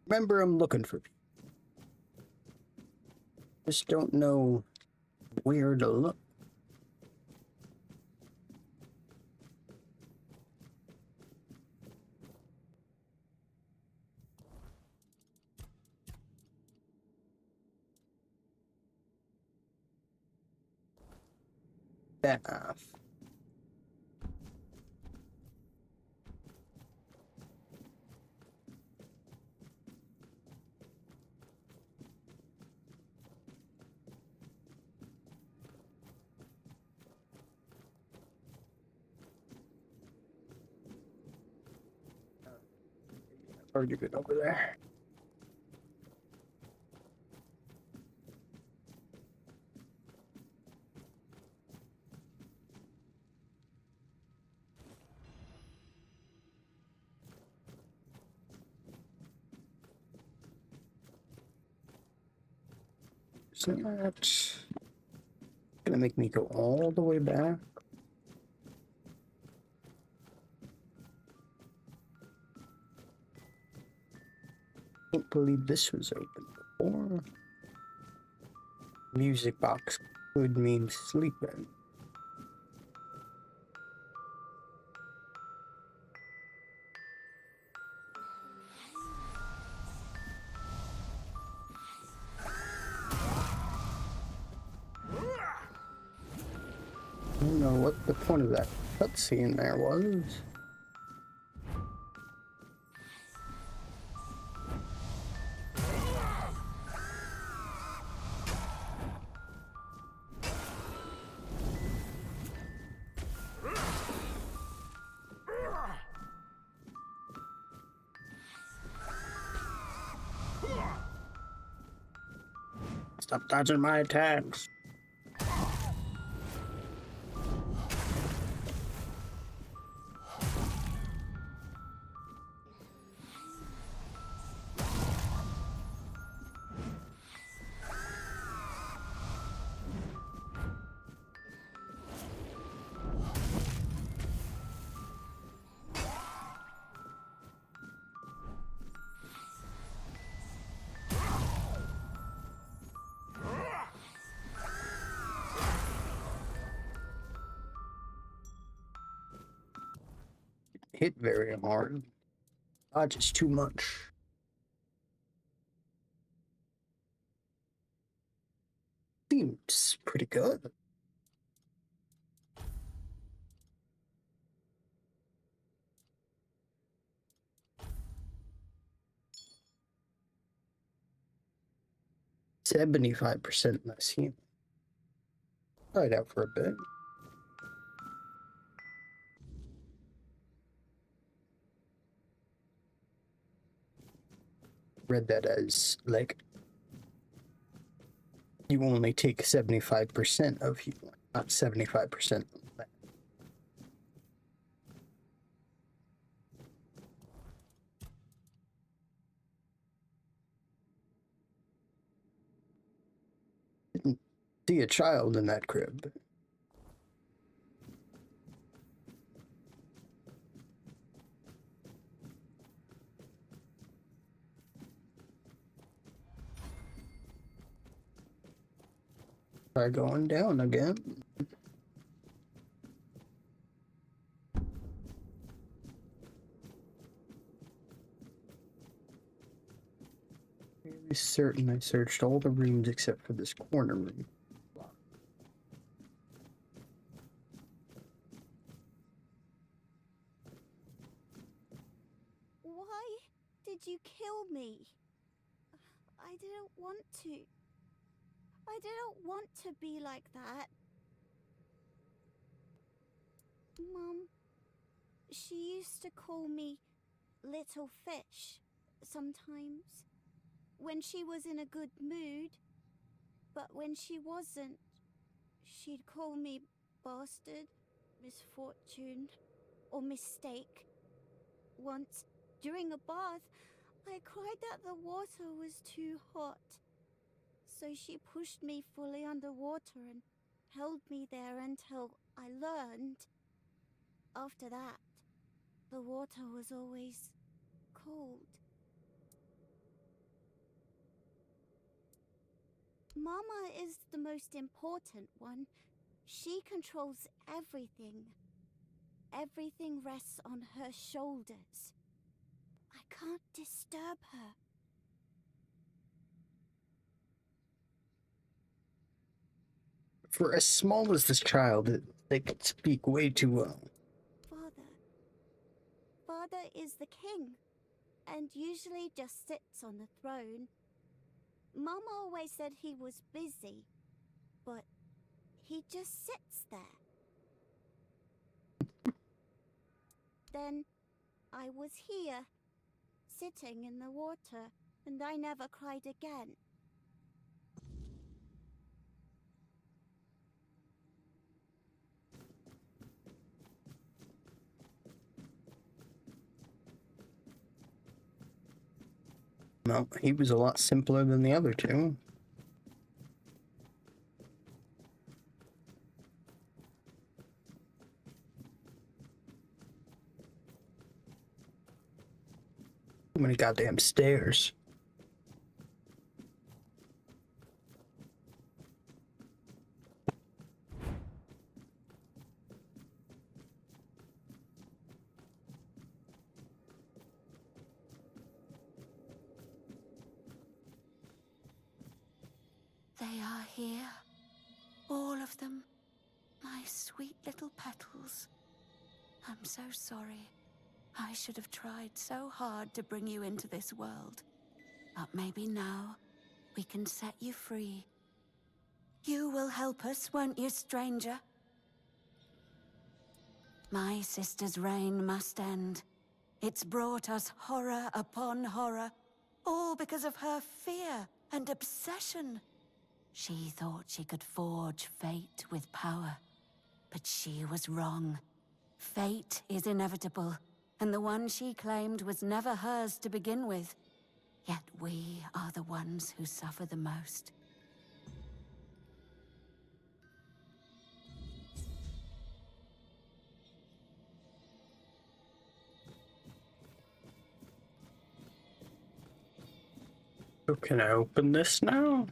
Remember, I'm looking for people. Just don't know where to look. That. Already been over there. So that's gonna make me go all the way back. Can't believe this was open before. Music box could mean sleeping. I don't know what the point of that cutscene there was. Stop dodging my attacks. Hit very hard. Dodge is too much. Seems pretty good. %75% less healing. Try it out for a bit. Read that as like you only take 75% of healing, not 75%. Didn't see a child in that crib. Try going down again. Fairly certain I searched all the rooms except for this corner room. Why did you kill me? I didn't want to. I didn't want to be like that. Mum, she used to call me Little Fish sometimes, when she was in a good mood. But when she wasn't, she'd call me Bastard, Misfortune, or Mistake. Once, during a bath, I cried that the water was too hot. So she pushed me fully underwater and held me there until I learned. After that, the water was always cold. Mama is the most important one. She controls everything. Everything rests on her shoulders. I can't disturb her. For as small as this child, they can speak way too well. Father is the king, and usually just sits on the throne. Mama always said he was busy, but he just sits there. Then I was here, sitting in the water, and I never cried again. Well, he was a lot simpler than the other two. Too many goddamn stairs. They are here. All of them. My sweet little petals. I'm so sorry. I should have tried so hard to bring you into this world. But maybe now, we can set you free. You will help us, won't you, stranger? My sister's reign must end. It's brought us horror upon horror, all because of her fear and obsession. She thought she could forge fate with power, but she was wrong. Fate is inevitable, and the one she claimed was never hers to begin with. Yet we are the ones who suffer the most. So can I open this now?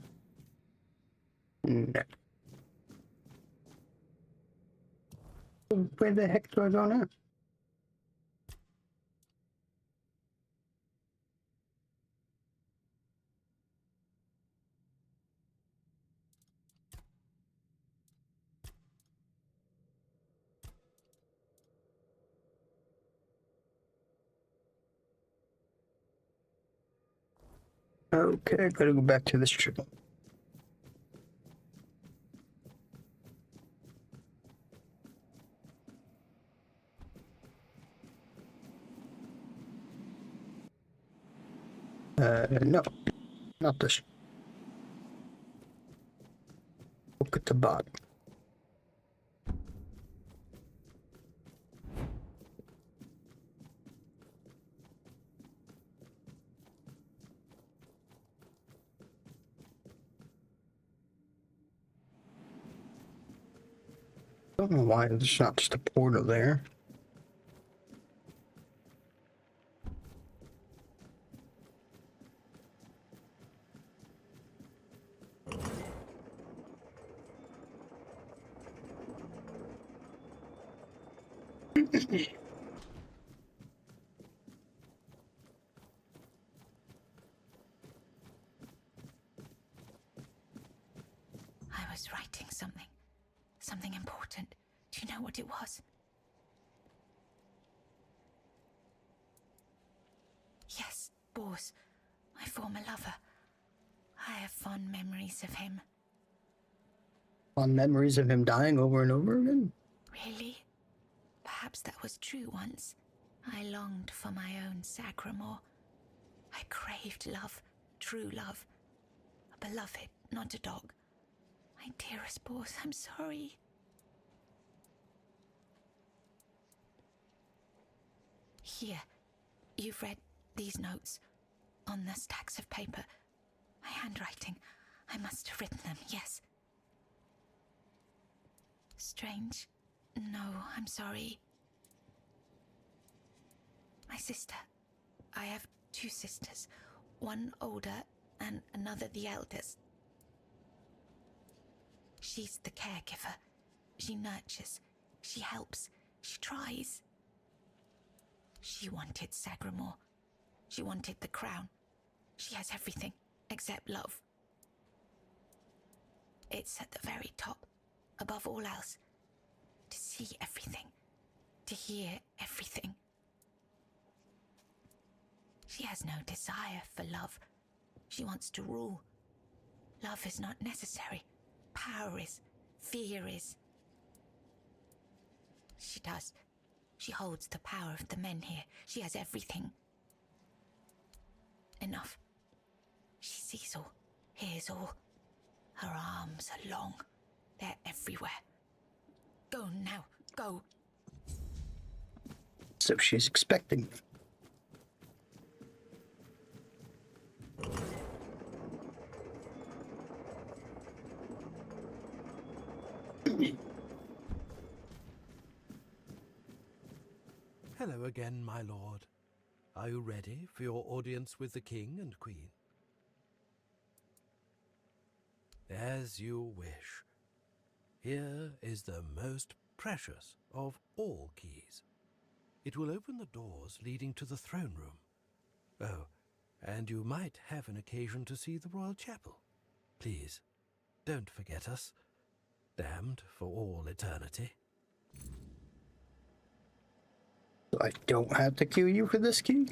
No. Where the heck do I go now? Okay, I gotta go back to this tree. No, not this. Look at the bottom. Don't know why there's not just a portal there. I was writing something. Something important. Do you know what it was? Yes, Bors, my former lover. I have fond memories of him. Fond memories of him dying over and over again? Really? Perhaps that was true once. I longed for my own Sacramore. I craved love, true love. A beloved, not a dog. My dearest Bors, I'm sorry. Here, you've read these notes on the stacks of paper. My handwriting. I must have written them, yes. Strange. No, I'm sorry. My sister. I have 2 sisters. One older and another the eldest. She's the caregiver. She nurtures. She helps. She tries. She wanted Sagramore. She wanted the crown. She has everything except love. It's at the very top, above all else. To see everything. To hear everything. She has no desire for love. She wants to rule. Love is not necessary. Power is. Fear is. She does. She holds the power of the men here. She has everything. Enough. She sees all, hears all. Her arms are long. They're everywhere. Go now. Go. So she's expecting me. Hello again, my lord. Are you ready for your audience with the king and queen? As you wish. Here is the most precious of all keys. It will open the doors leading to the throne room. Oh, and you might have an occasion to see the royal chapel. Please, don't forget us. Damned for all eternity. I don't have to queue you for this key?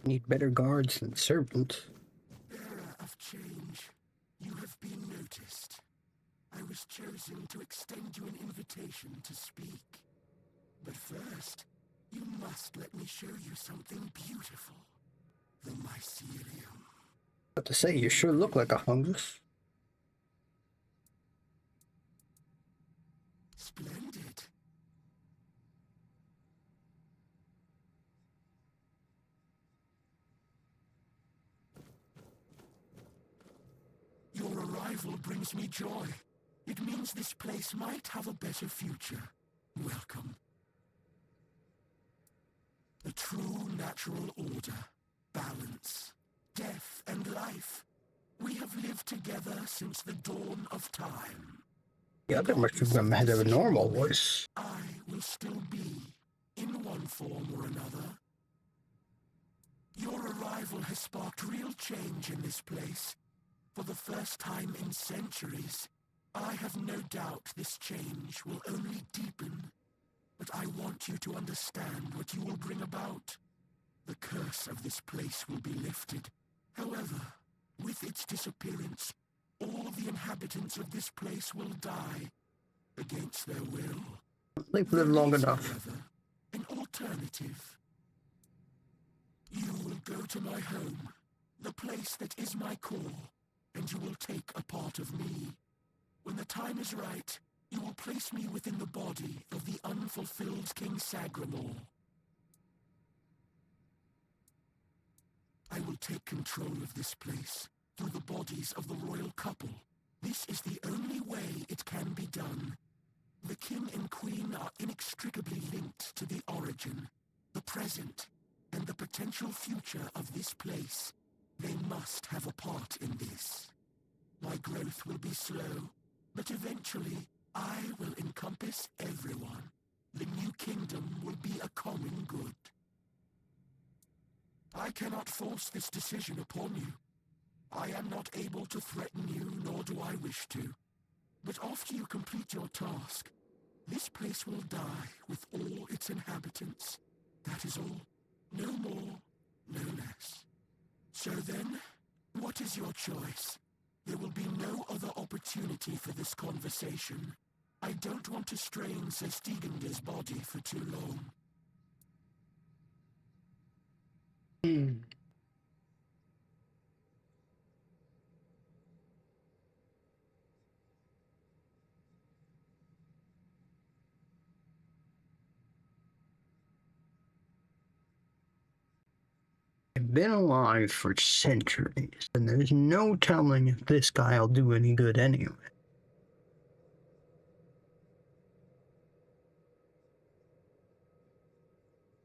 Need better guards than servants. Bearer of change, you have been noticed. I was chosen to extend you an invitation to speak. But first, you must let me show you something beautiful. The mycelium. But to say, you sure look like a fungus. Splendid. Your arrival brings me joy. It means this place might have a better future. Welcome. The true natural order, balance, death and life. We have lived together since the dawn of time. The other mushroom had a normal voice. I will still be, in one form or another. Your arrival has sparked real change in this place. For the first time in centuries, I have no doubt this change will only deepen. But I want you to understand what you will bring about. The curse of this place will be lifted. However, with its disappearance, all the inhabitants of this place will die against their will. They've lived long There is, enough. however, an alternative. You will go to my home, the place that is my core, and you will take a part of me. When the time is right, you will place me within the body of the unfulfilled King Sagramore. I will take control of this place through the bodies of the royal couple. This is the only way it can be done. The king and queen are inextricably linked to the origin, the present, and the potential future of this place. They must have a part in this. My growth will be slow, but eventually I will encompass everyone. The new kingdom will be a common good. I cannot force this decision upon you. I am not able to threaten you, nor do I wish to. But after you complete your task, this place will die with all its inhabitants. That is all. No more, no less. So then, what is your choice? There will be no other opportunity for this conversation. I don't want to strain Sir Stegander's body for too long. I've been alive for centuries, and there's no telling if this guy'll do any good anyway.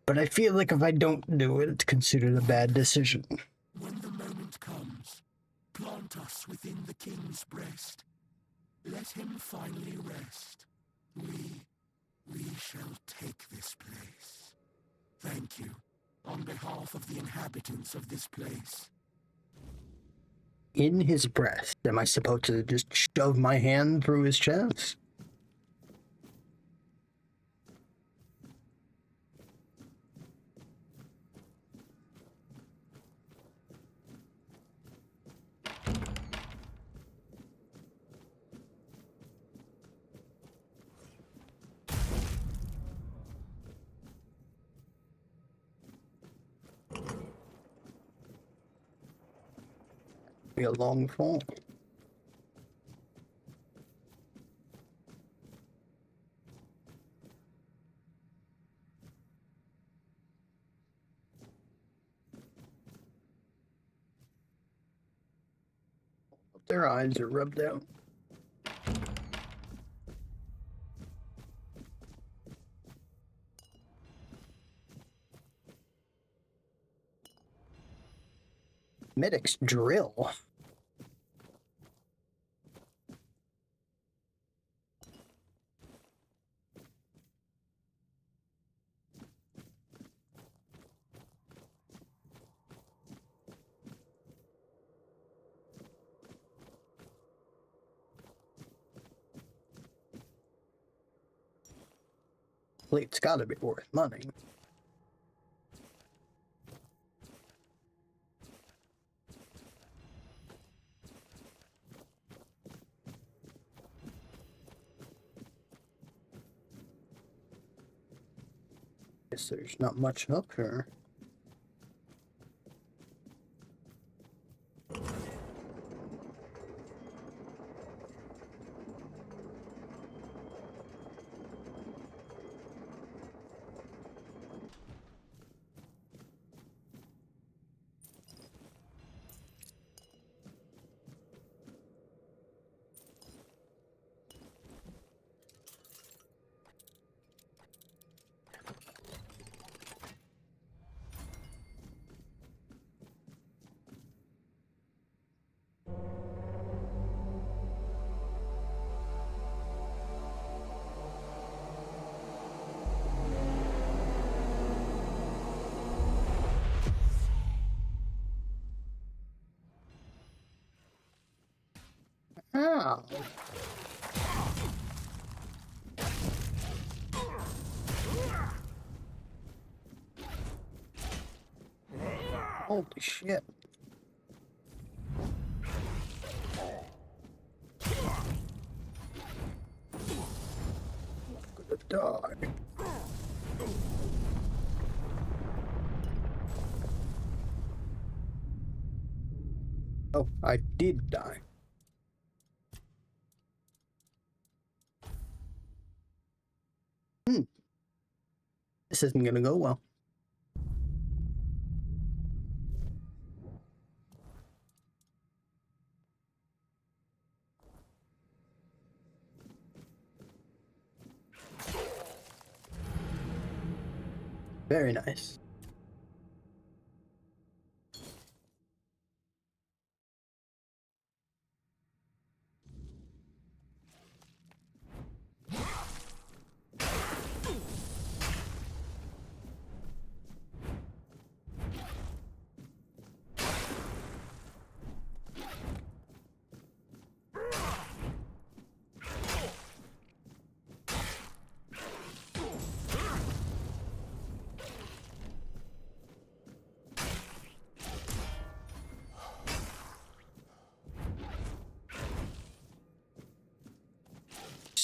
But I feel like if I don't do it, it's considered a bad decision. When the moment comes, plant us within the king's breast. Let him finally rest. We shall take this place. Thank you, on behalf of the inhabitants of this place. In his breast, am I supposed to just shove my hand through his chest? Be a long fall. Their eyes are rubbed out. Medic's drill. Plate's gotta be worth money. Guess there's not much up here. Oh. Holy shit. I'm gonna die. Oh, I did die. This isn't gonna go well. Very nice.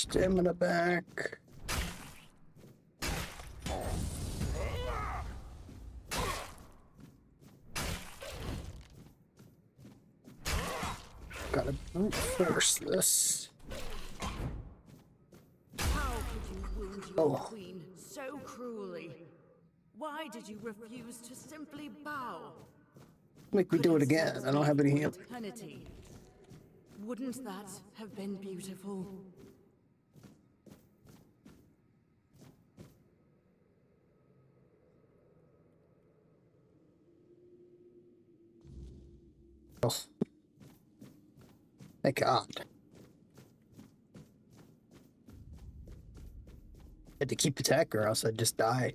stamina back. Gotta brute force this. How could you wound your Oh. queen so cruelly? Why did you refuse to simply bow? Make me Could do it have again. served I don't have me any for healing. eternity. Wouldn't that have been beautiful? Oh. Thank God. Had to keep attacking or else I'd just die.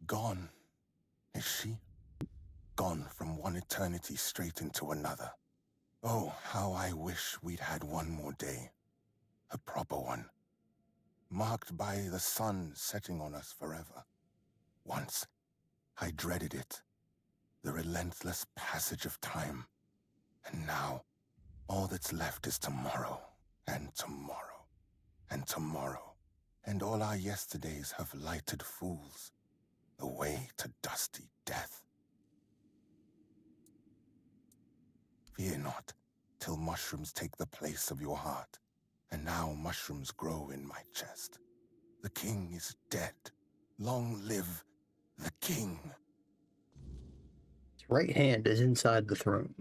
Gone, is she? Gone from one eternity straight into another. Oh, how I wish we'd had one more day. A proper one. Marked by the sun setting on us forever. Once, I dreaded it. The relentless passage of time. And now, all that's left is tomorrow, and tomorrow, and tomorrow. And all our yesterdays have lighted fools, the way to dusty death. Fear not, till mushrooms take the place of your heart. And now mushrooms grow in my chest. The king is dead. Long live the king. His right hand is inside the throne.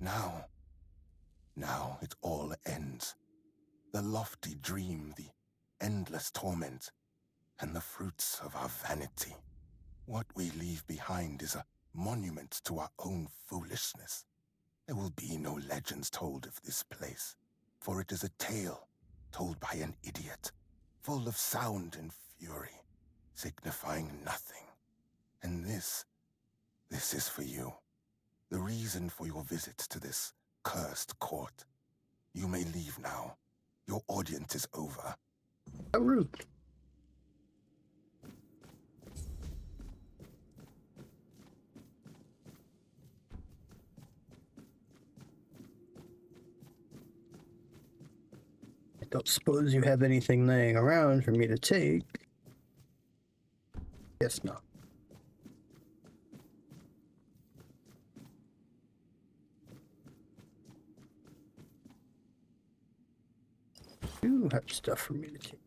Now it all ends. The lofty dream, the endless torment, and the fruits of our vanity. What we leave behind is a monument to our own foolishness. There will be no legends told of this place, for it is a tale told by an idiot, full of sound and fury, signifying nothing. And this is for you, the reason for your visit to this cursed court. You may leave now. Your audience is over. How rude. I don't suppose you have anything laying around for me to take. Guess not. You have stuff for me to take.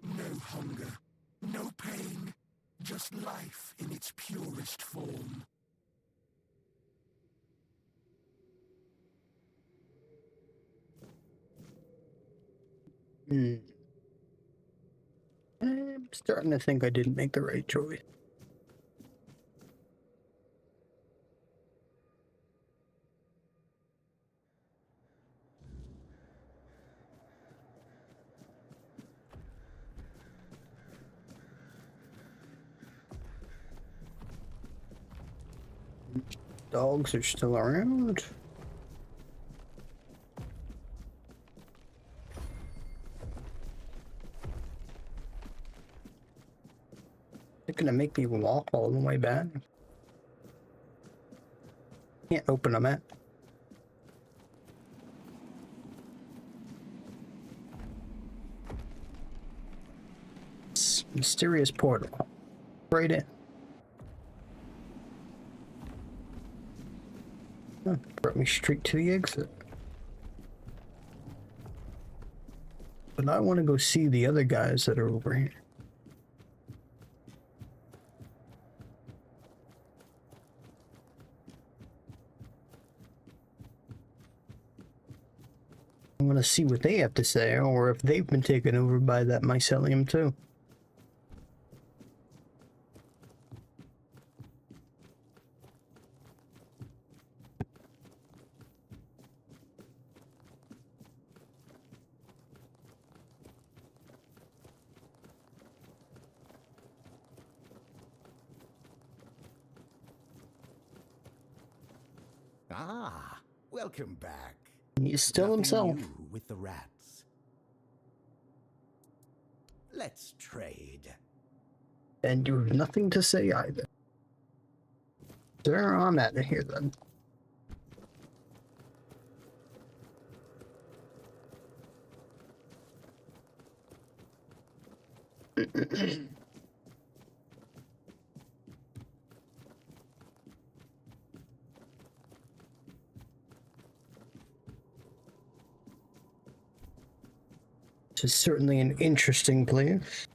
No hunger, no pain, just life in its purest form. I'm starting to think I didn't make the right choice. Dogs are still around. They're gonna make me walk all the way back. Can't open a map. Mysterious portal. Right in. Oh, brought me straight to the exit. But I want to go see the other guys that are over here. I want to see what they have to say, or if they've been taken over by that mycelium too. Ah, welcome back. He's still Nothing himself. new with the rats. Let's trade. And you have nothing to say either. Sir, I'm out of here then. This is certainly an interesting place.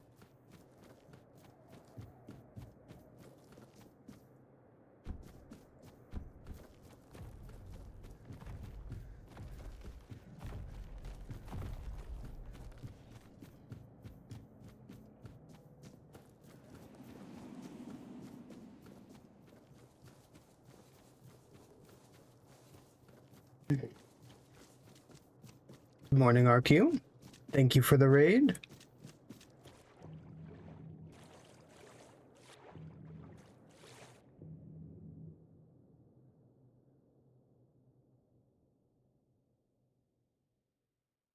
Good morning, RQ. Thank you for the raid.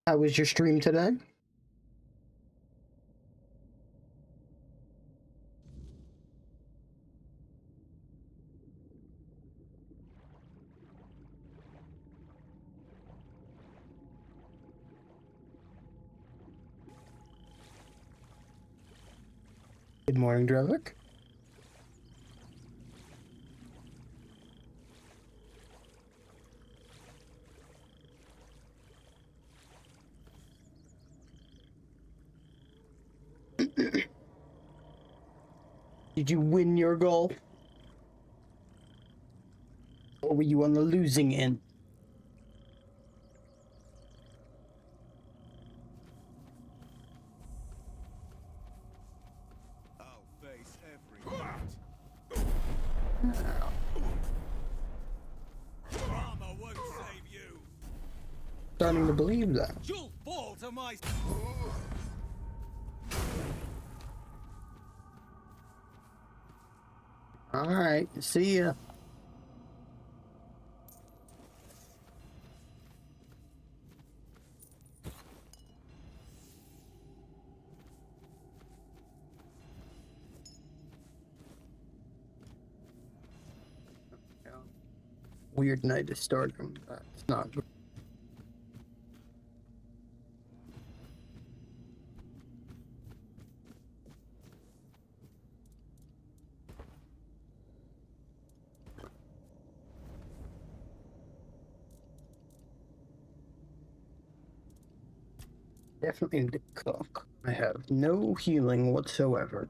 How was your stream today? Good morning, Drevik. Did you win your golf? Or were you on the losing end? I'll face every Armor won't save you. Starting to believe that. You'll fall to my. Alright, see ya. Weird night to start from. That's not good. Definitely need to cook. I have no healing whatsoever.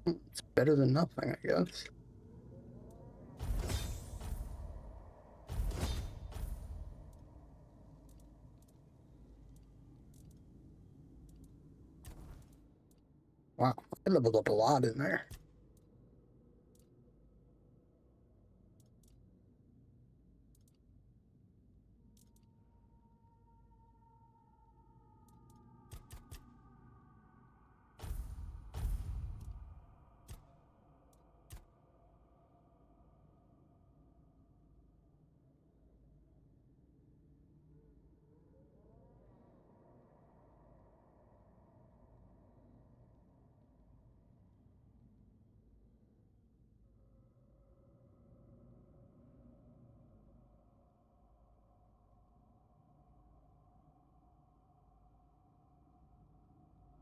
It's better than nothing, I guess. Wow, I leveled up a lot in there.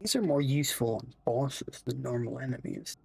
These are more useful on bosses than normal enemies.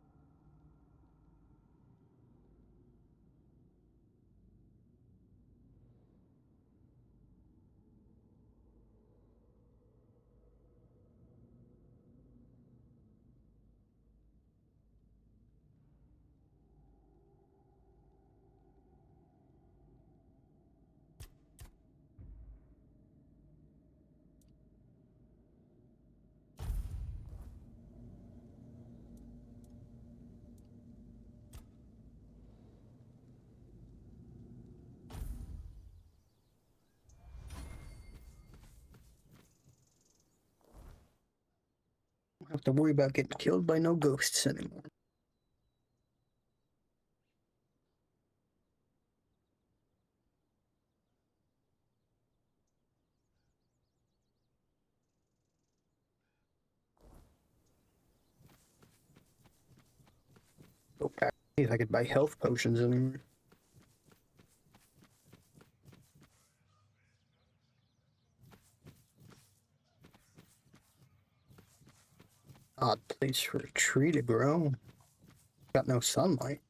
have to worry about getting killed by no ghosts anymore. Go back. See if I could buy health potions anymore. Odd place for a tree to grow. Got no sunlight.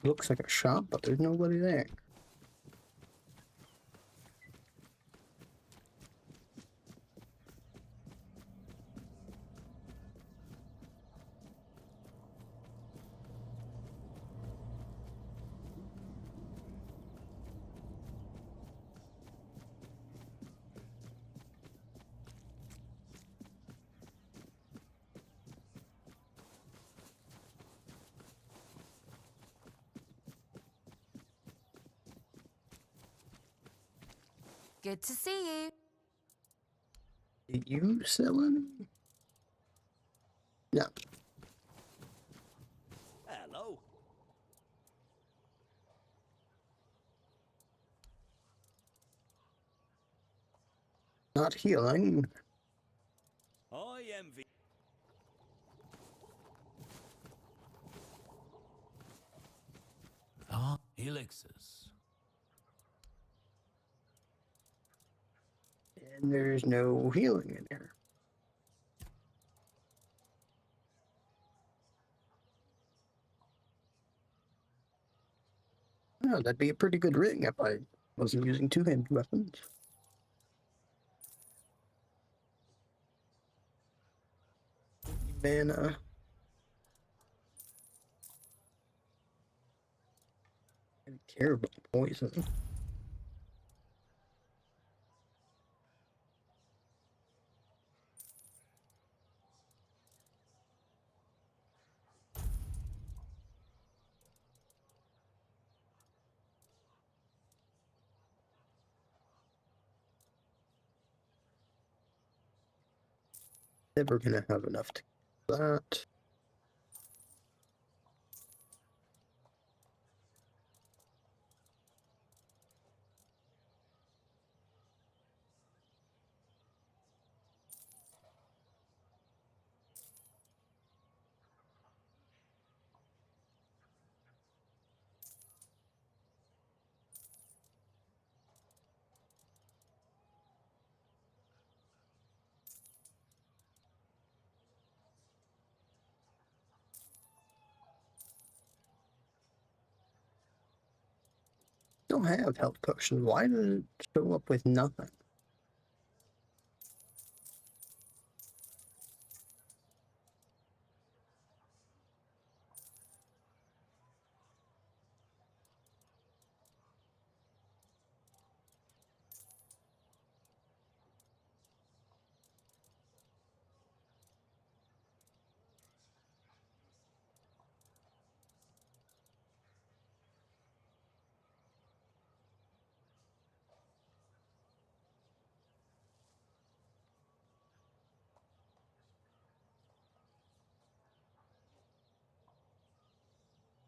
Looks like a shop, but there's nobody there. Good to see you. Did you sell any? No. Hello. Not healing. I envy. Ah, elixirs. And there's no healing in here. Oh, that'd be a pretty good ring if I wasn't using two-handed weapons. Mana. I don't care about poison. Never gonna have enough to do that. Don't have health potions. Why did it show up with nothing?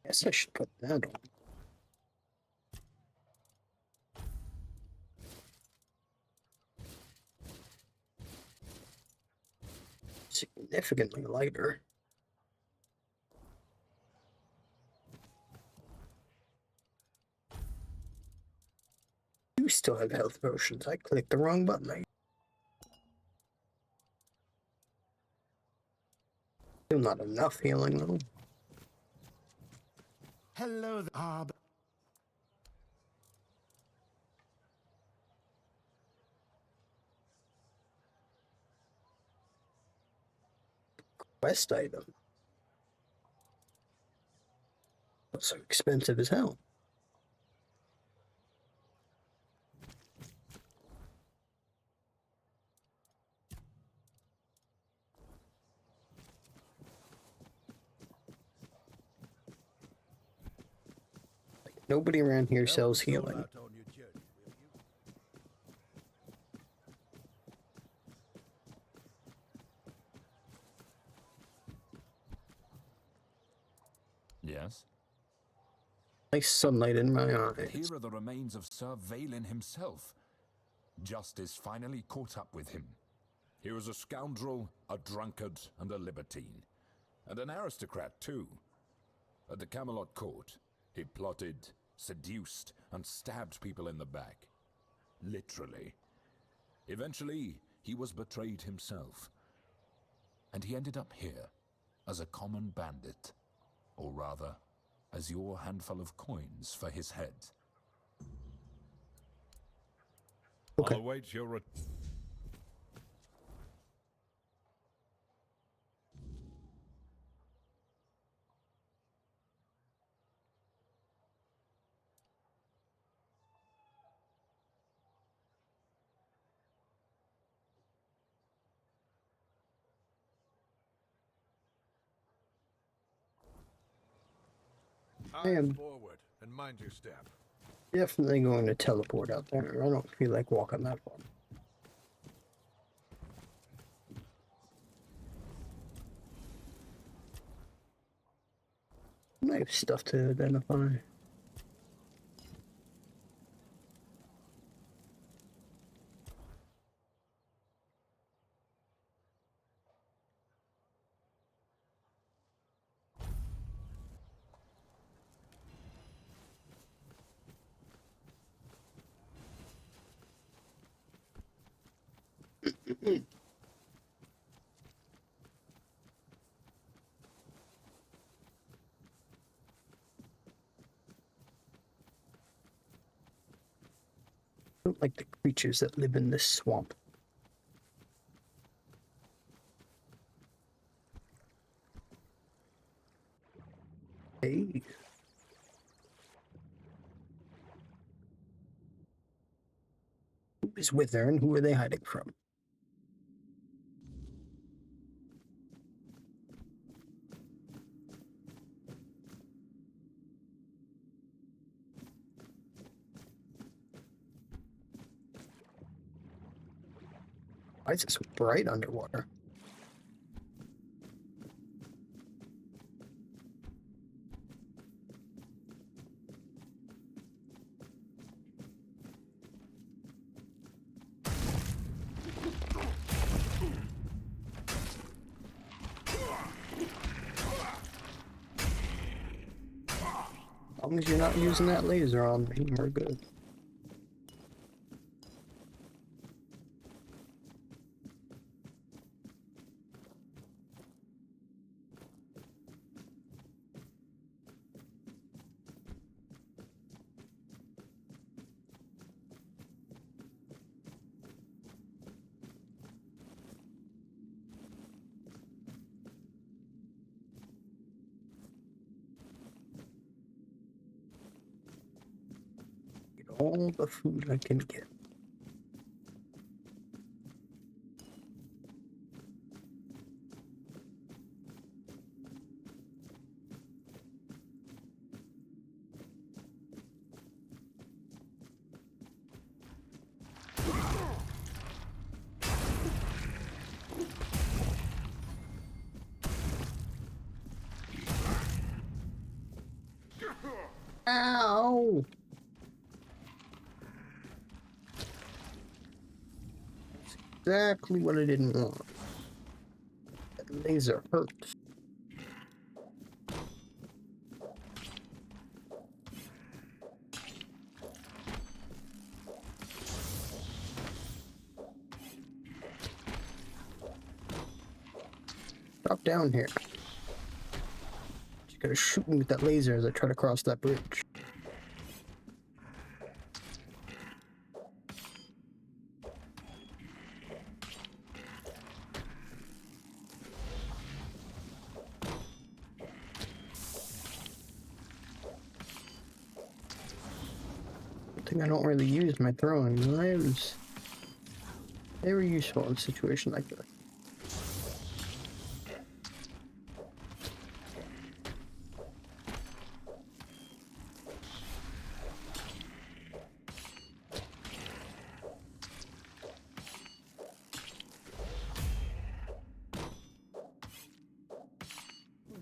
Guess I should put that on. Significantly lighter. You still have health potions. I clicked the wrong button. Still not enough healing though. Hello, Quest item. That's so expensive as hell. Like, nobody around here sells healing. Yes? Nice sunlight in my eyes. Here are the remains of Sir Valen himself. Justice finally caught up with him. He was a scoundrel, a drunkard, and a libertine. And an aristocrat, too. At the Camelot court, he plotted, seduced, and stabbed people in the back. Literally. Eventually, he was betrayed himself. And he ended up here, as a common bandit. Or rather, as your handful of coins for his head. Okay. I'll await your I am forward and mind your step. definitely going to teleport out there. I don't feel like walking that far. I have stuff to identify. I don't like the creatures that live in this swamp. Hey. Who is with her and who are they hiding from? Why is it so bright underwater? As long as you're not using that laser on me, we're good. Get all the food I can get. Ow! That's exactly what I didn't want. That laser hurts. Drop down here. What you gonna shoot me with that laser as I try to cross that bridge. I don't really use my throwing knives. Very useful in a situation like this.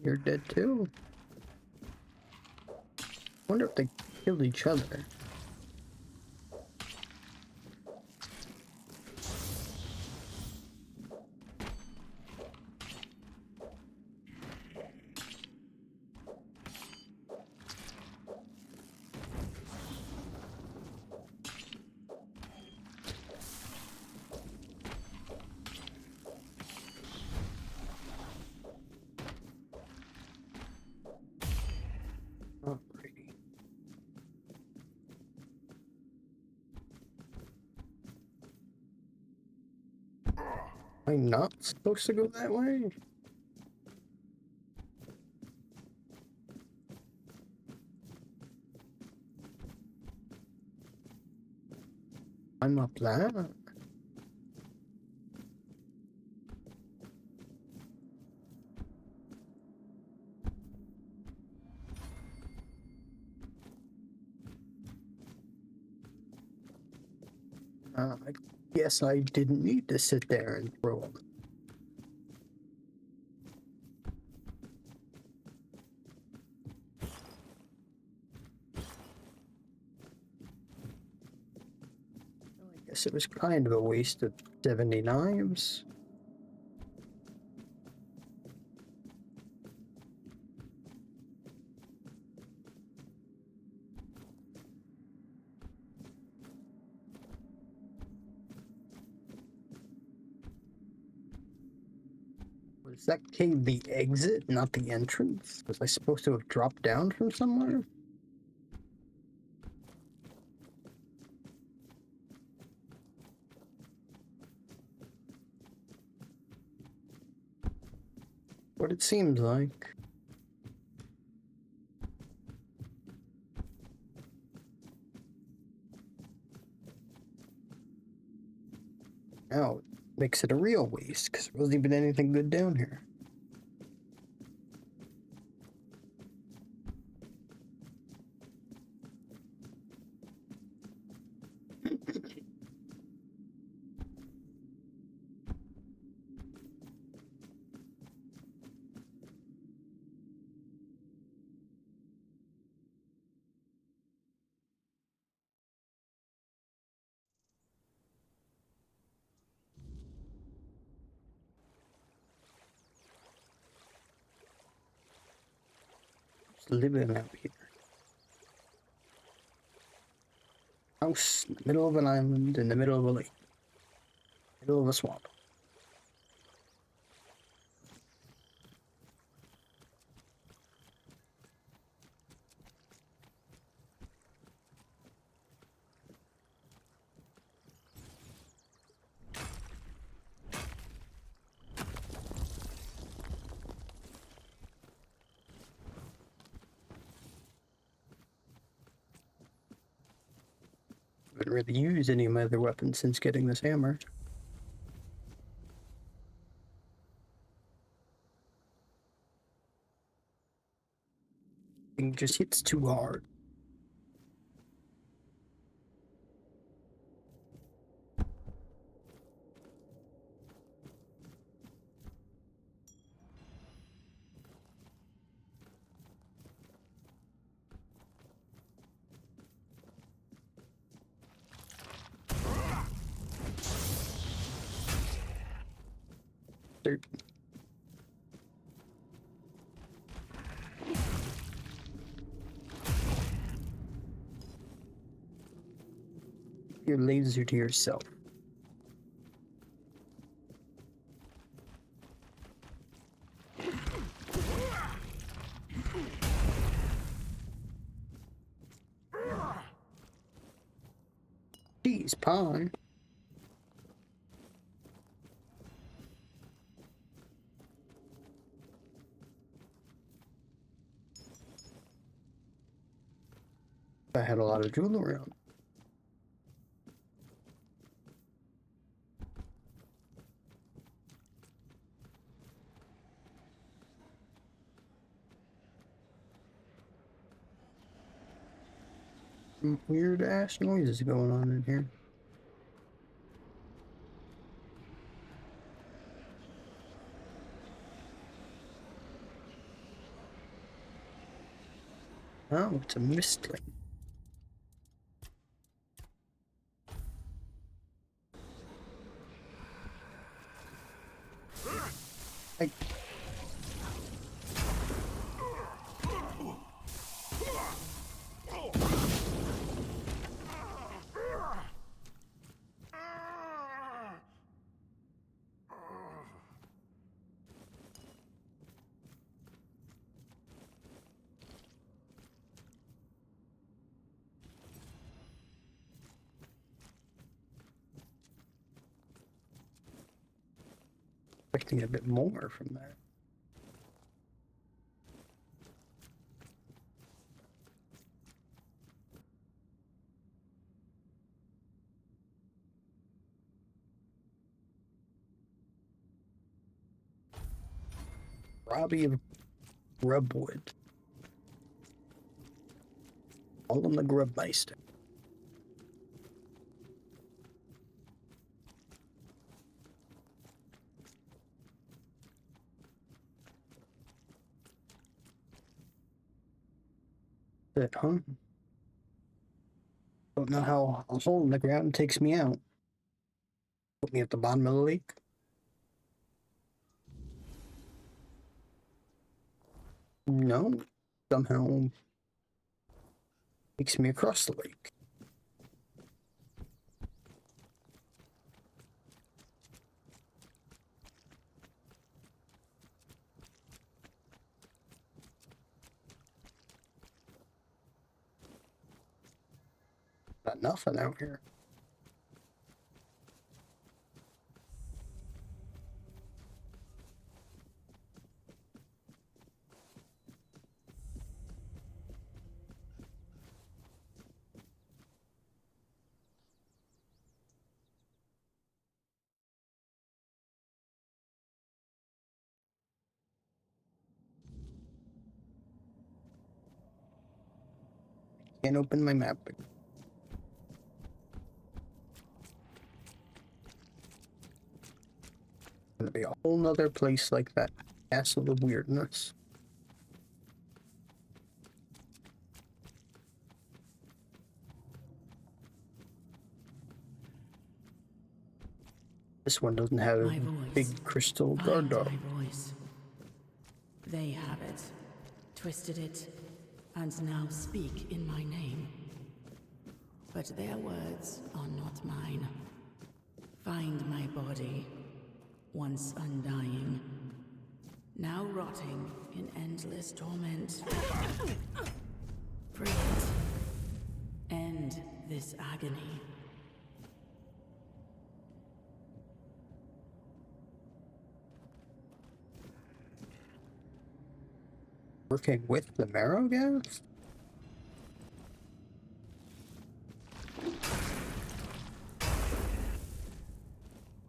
You're dead too. Wonder if they killed each other. Alrighty. I'm not supposed to go that way? I'm up that. I guess I didn't need to sit there and throw them. I guess it was kind of a waste of 70 knives. Was that cave the exit, not the entrance? Was I supposed to have dropped down from somewhere? What it seems like. Now it makes it a real waste, because there wasn't even anything good down here. Living out here. House in the middle of an island, in the middle of a lake, middle of a swamp. I haven't really used any of my other weapons since getting this hammer. It just hits too hard. Dirt. Your laser to yourself. cheese pie. I had a lot of jewelry on. Some weird ass noises going on in here. Oh, it's a mistling. I expecting a bit more from that. Robbie of Grubwood. All in the Grubmeister. That, huh? Don't know how a hole in the ground takes me out. Put me at the bottom of the lake. No. Somehow takes me across the lake. Got nothing out here. Can't open my map. Gonna be a whole nother place like that. Castle of Weirdness. This one doesn't have a big crystal guard dog. My voice. They have it, twisted it, and now speak in my name. But their words are not mine. Find my body, once undying, now rotting in endless torment. Free it. End this agony. Working with the marrow gas?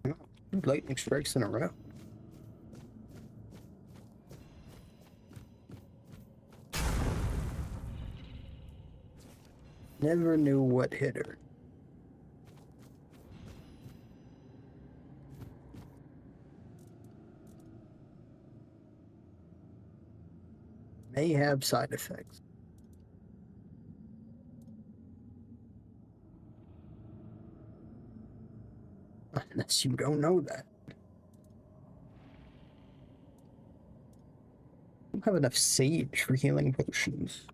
Oh, 2 lightning strikes in a row. Never knew what hit her. May have side effects. Unless you don't know that. I don't have enough sage for healing potions.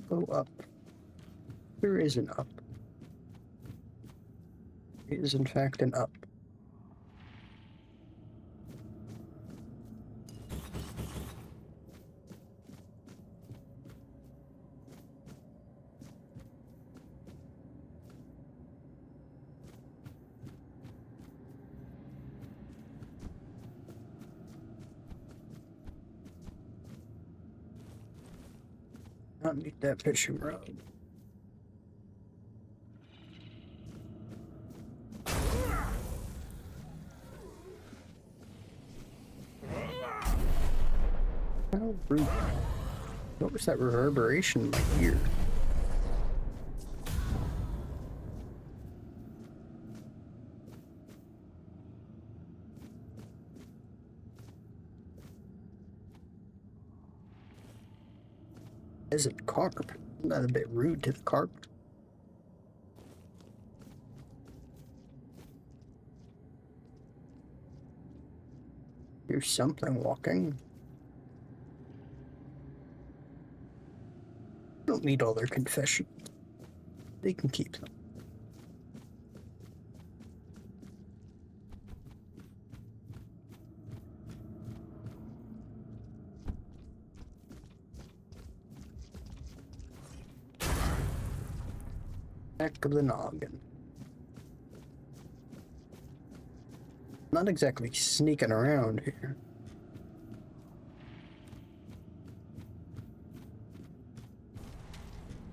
go up. There is an up. It is in fact an up. I need that fishing rod. How rude. What was that reverberation in my ear? Is it carp? Isn't that a bit rude to the carp? Here's something walking. Don't need all their confessions. They can keep them. Back of the noggin. Not exactly sneaking around here.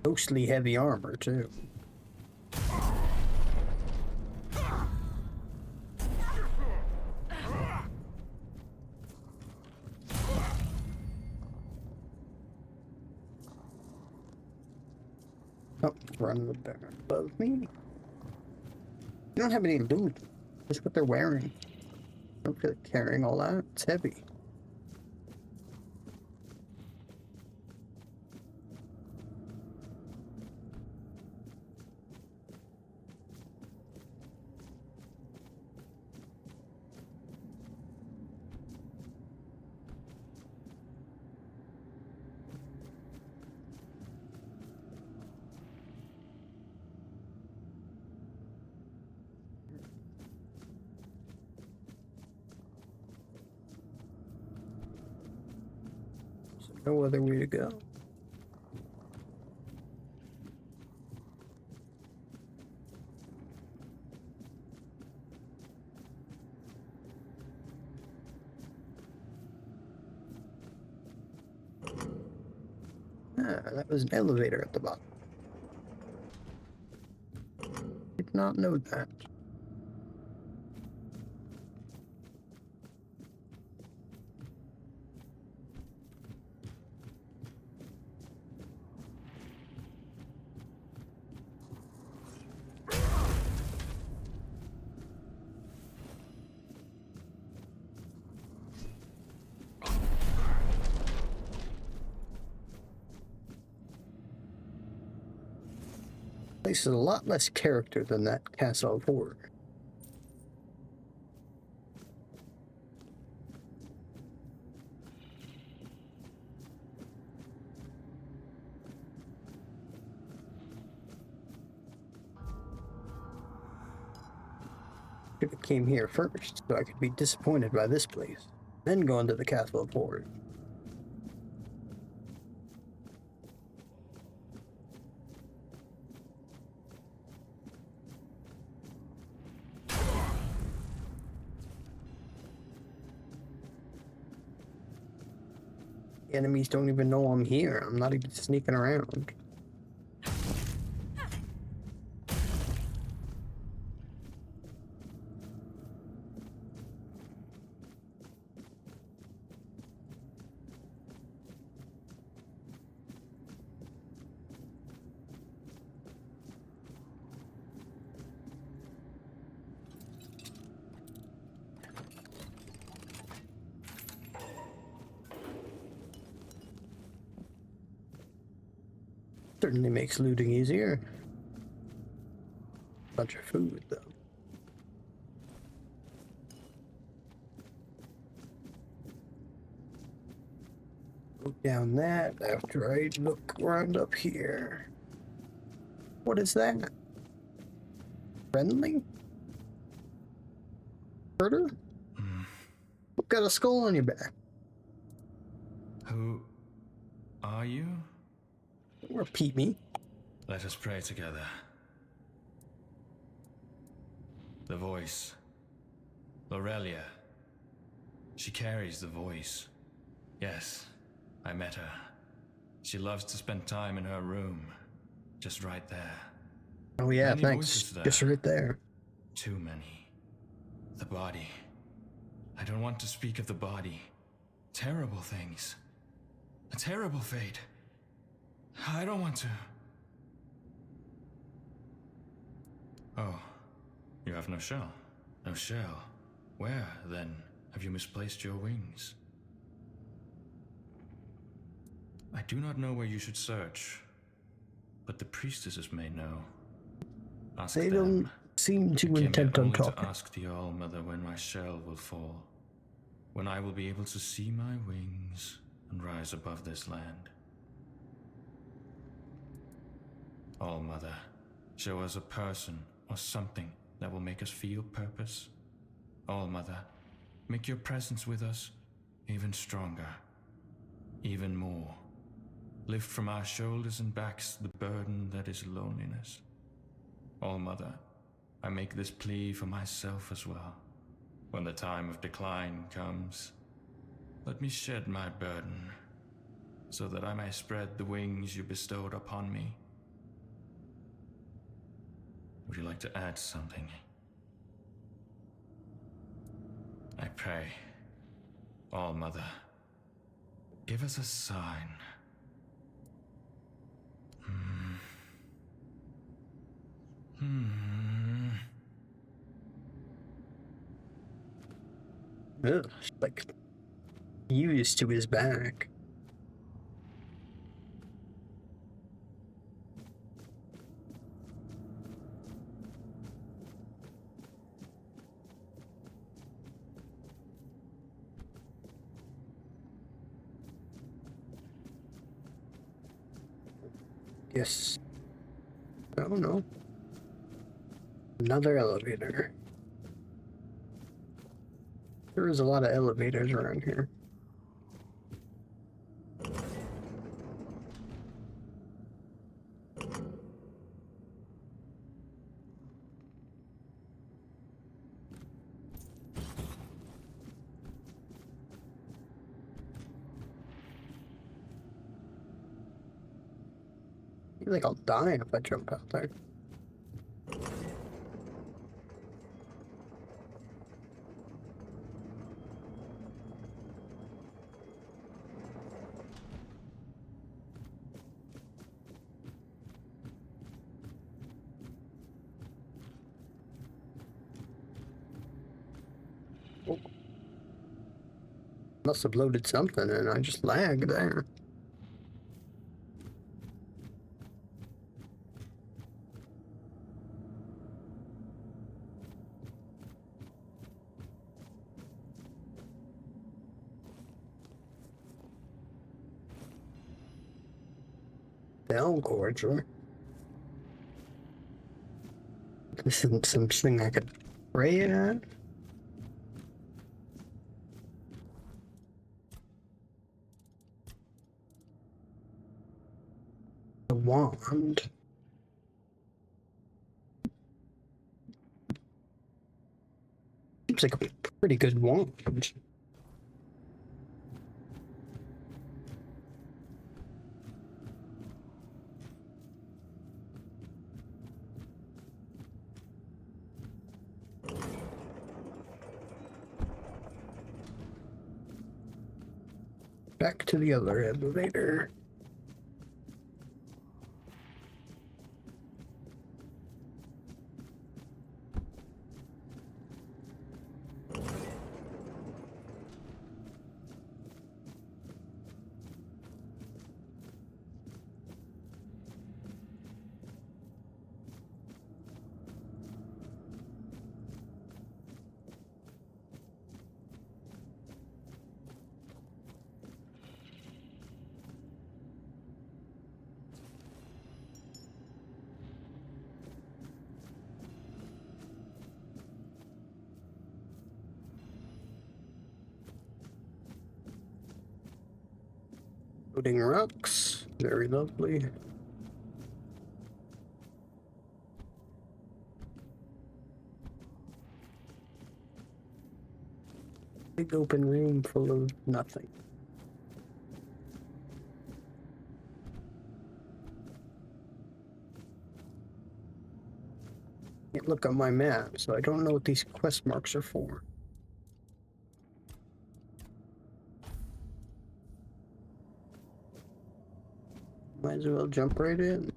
Mostly heavy armor, too. Oh, running the bear above me. You don't have any loot. That's what they're wearing. I don't feel like carrying all that. It's heavy. No other way to go. Ah, that was an elevator at the bottom. Did not know that. Place is a lot less character than that Castle of Horror. Should have came here first, so I could be disappointed by this place. Then go into the Castle of Horror. Enemies don't even know I'm here. I'm not even sneaking around. Certainly makes looting easier. Bunch of food, though. Go down that after I look around up here. What is that? Friendly? Murder? You've got a skull on your back. Who are you? Repeat me. Let us pray together. The voice. Lorelia. She carries the voice. Yes, I met her. She loves to spend time in her room. Just right there. Oh yeah, Many thanks. voices there. Just right there. Too many. The body. I don't want to speak of the body. Terrible things. A terrible fate. I don't want to. Oh, you have no shell. No shell. Where, then, have you misplaced your wings? I do not know where you should search, but the priestesses may know. Ask They them. don't seem too I came here intent on only to talking. ask the All-Mother when my shell will fall, when I will be able to see my wings and rise above this land. All-Mother, show us a person or something that will make us feel purpose. All-Mother, make your presence with us even stronger, even more. Lift from our shoulders and backs the burden that is loneliness. All-Mother, I make this plea for myself as well. When the time of decline comes, let me shed my burden, so that I may spread the wings you bestowed upon me. Would you like to add something? I pray, All-Mother, give us a sign. Ugh, like used to his back. Yes. I don't know. Another elevator. There is a lot of elevators around here. I feel like I'll die if I jump out there. Oh. Must have loaded something and I just lagged there. Bell gorger. This isn't something I could pray at. A wand. Seems like a pretty good wand. Back to the other elevator. Loading rocks. Very lovely. Big open room full of nothing. Can't look on my map, so I don't know what these quest marks are for. Might as well jump right in.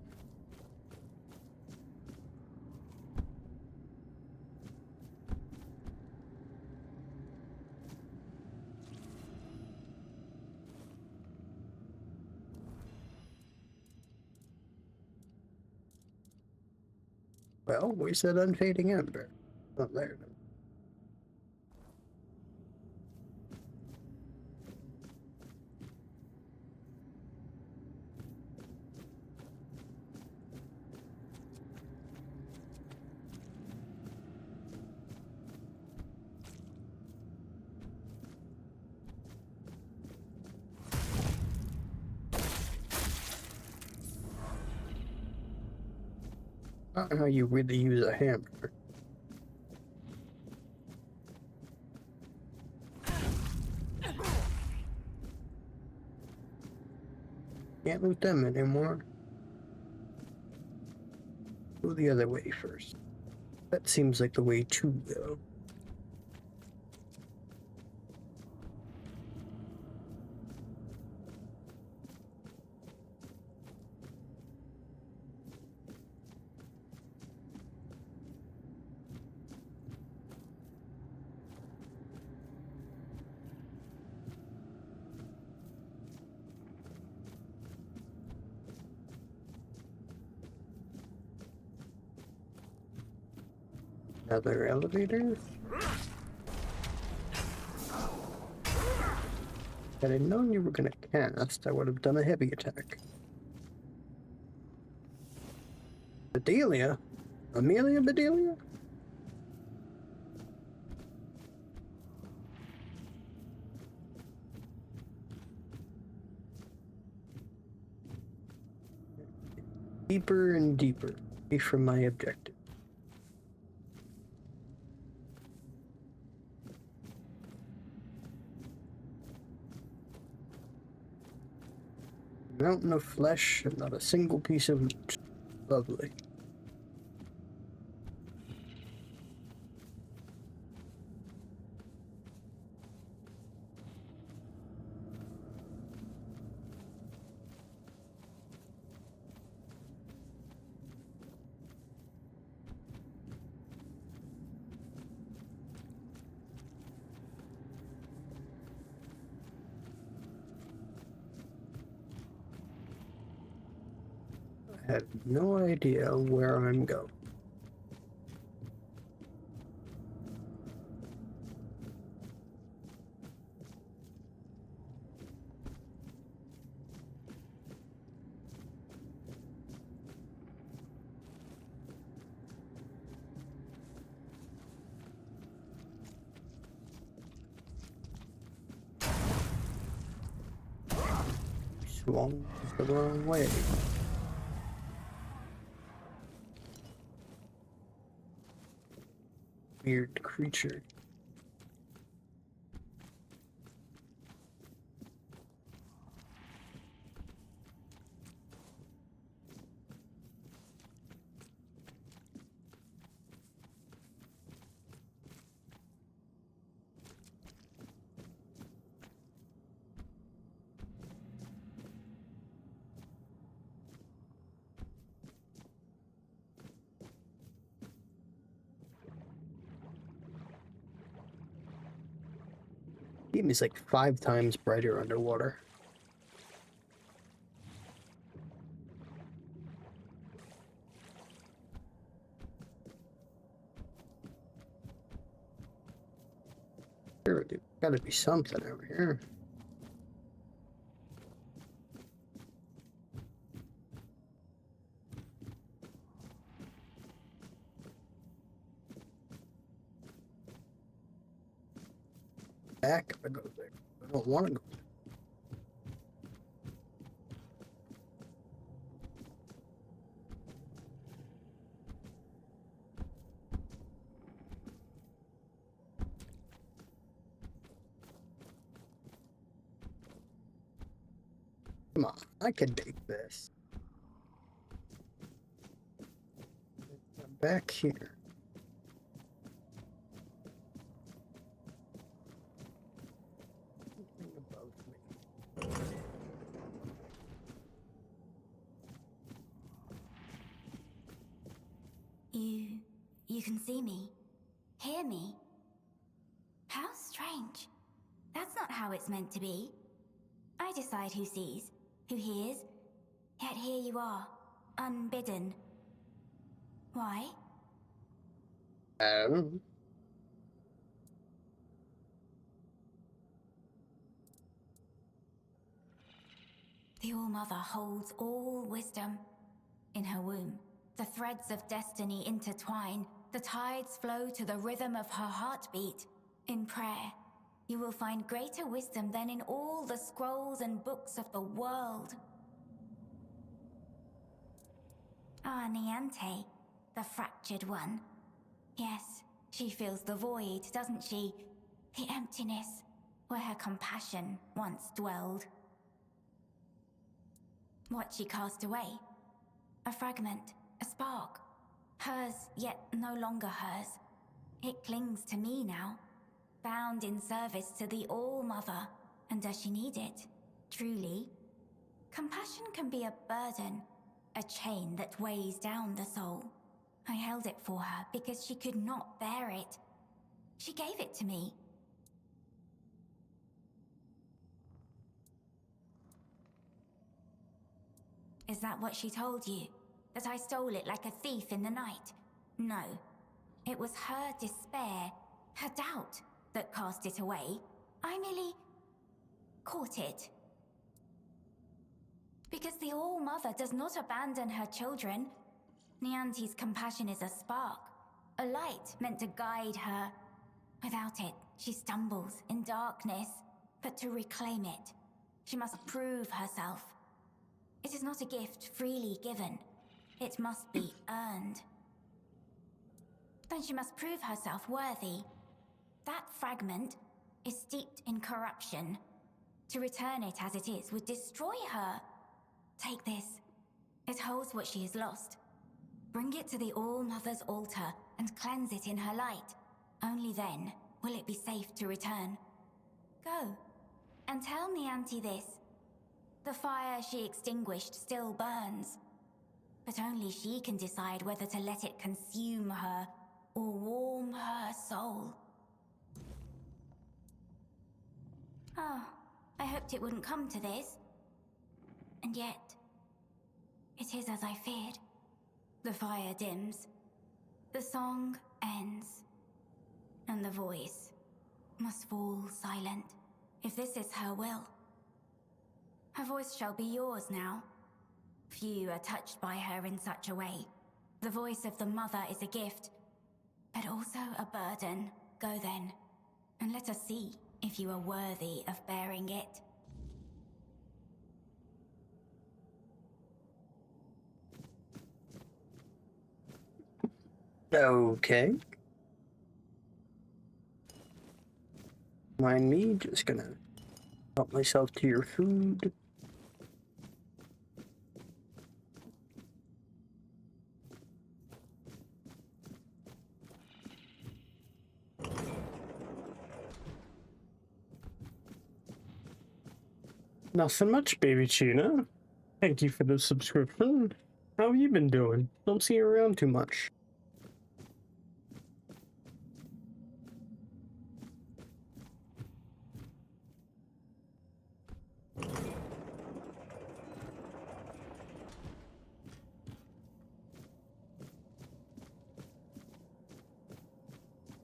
Well, we said unfading ember. Oh, there. Not how you really use a hammer. Can't loot them anymore. Go the other way first. That seems like the way to go. Another elevator. Had I known you were gonna cast, I would have done a heavy attack. Bedelia? Amelia Bedelia? Deeper and deeper, away from my objective. Mountain of flesh and not a single piece of loot. Lovely. I have no idea where I'm going. Swung the wrong way. Weird creature. Game is like 5 times brighter underwater. There gotta be something over here. Back if I go there. I don't want to go there. Come on, I can take this. Back here. Something above me. You can see me, hear me. How strange. That's not how it's meant to be. I decide who sees, who hears, yet here you are, unbidden. Why? The All-Mother holds all wisdom in her womb. The threads of destiny intertwine. The tides flow to the rhythm of her heartbeat. In prayer, you will find greater wisdom than in all the scrolls and books of the world. Ah, Niante, the fractured one. Yes, she feels the void, doesn't she? The emptiness, where her compassion once dwelled. What she cast away? A fragment, a spark. Hers, yet no longer hers. It clings to me now, bound in service to the All-Mother. And does she need it? Truly? Compassion can be a burden, a chain that weighs down the soul. I held it for her because she could not bear it. She gave it to me. Is that what she told you? That I stole it like a thief in the night? No. It was her despair, her doubt, that cast it away. I merely caught it. Because the All-Mother does not abandon her children. Niante's compassion is a spark, a light meant to guide her. Without it, she stumbles in darkness. But to reclaim it, she must prove herself. It is not a gift freely given. It must be earned. Then she must prove herself worthy. That fragment is steeped in corruption. To return it as it is would destroy her. Take this. It holds what she has lost. Bring it to the All-Mother's altar and cleanse it in her light. Only then will it be safe to return. Go, and tell Niante this. The fire she extinguished still burns. But only she can decide whether to let it consume her or warm her soul. Oh, I hoped it wouldn't come to this. And yet, it is as I feared. The fire dims. The song ends. And the voice must fall silent. If this is her will, her voice shall be yours now. Few are touched by her in such a way. The voice of the mother is a gift, but also a burden. Go then, and let us see if you are worthy of bearing it. Okay. Mind me, just gonna help myself to your food. Nothing much, baby tuna. Thank you for the subscription. How have you been doing? Don't see you around too much.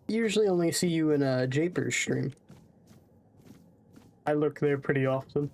Usually only see you in a Japers stream. I lurk there pretty often.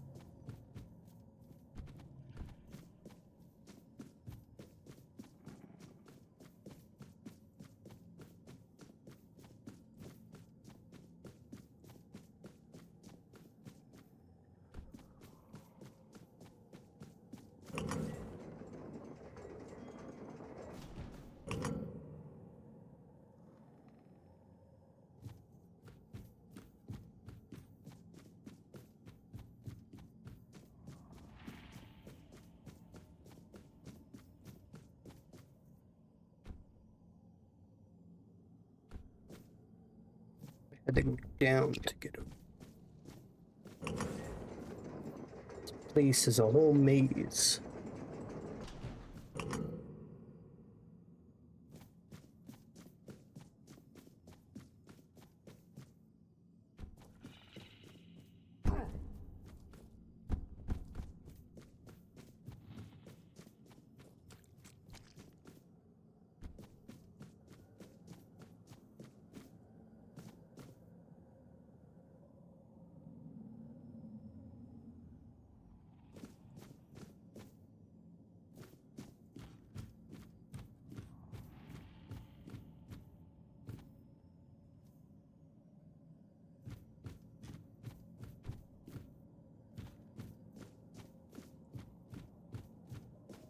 Had to go down to get him. This place is a whole maze.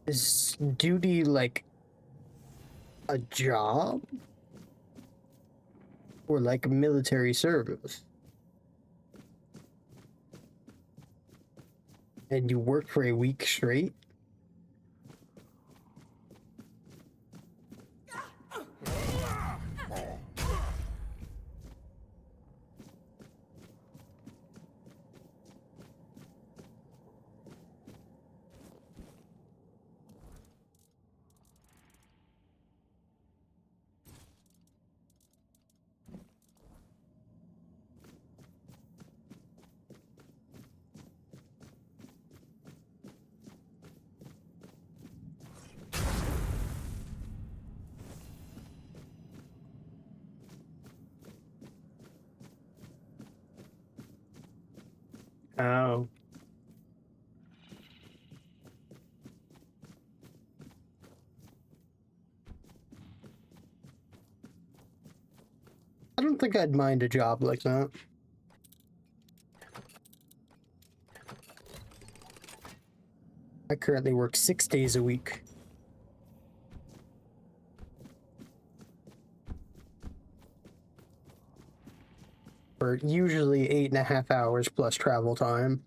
Is duty like a job? Or like military service? And you work for a week straight? Oh. I don't think I'd mind a job like that. I currently work 6 days a week. For usually 8.5 hours plus travel time.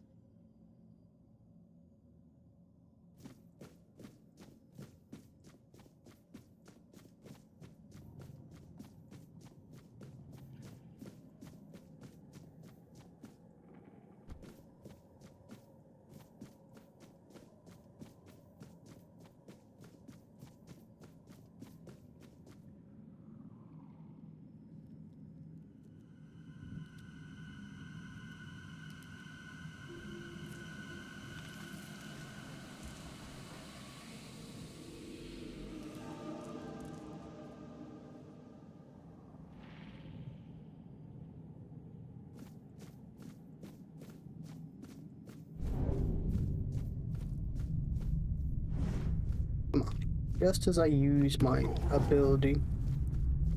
Just as I use my ability,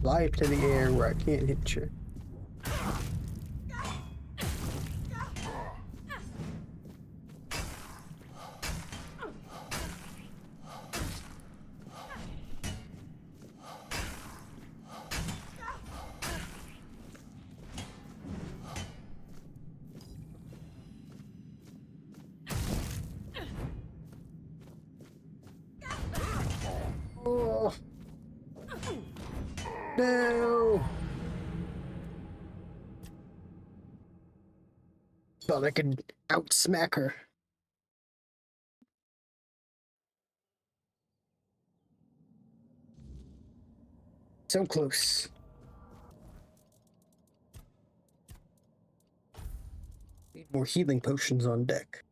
fly up to the air where I can't hit you. Oh. No! Thought I could outsmack her. So close. Need more healing potions on deck.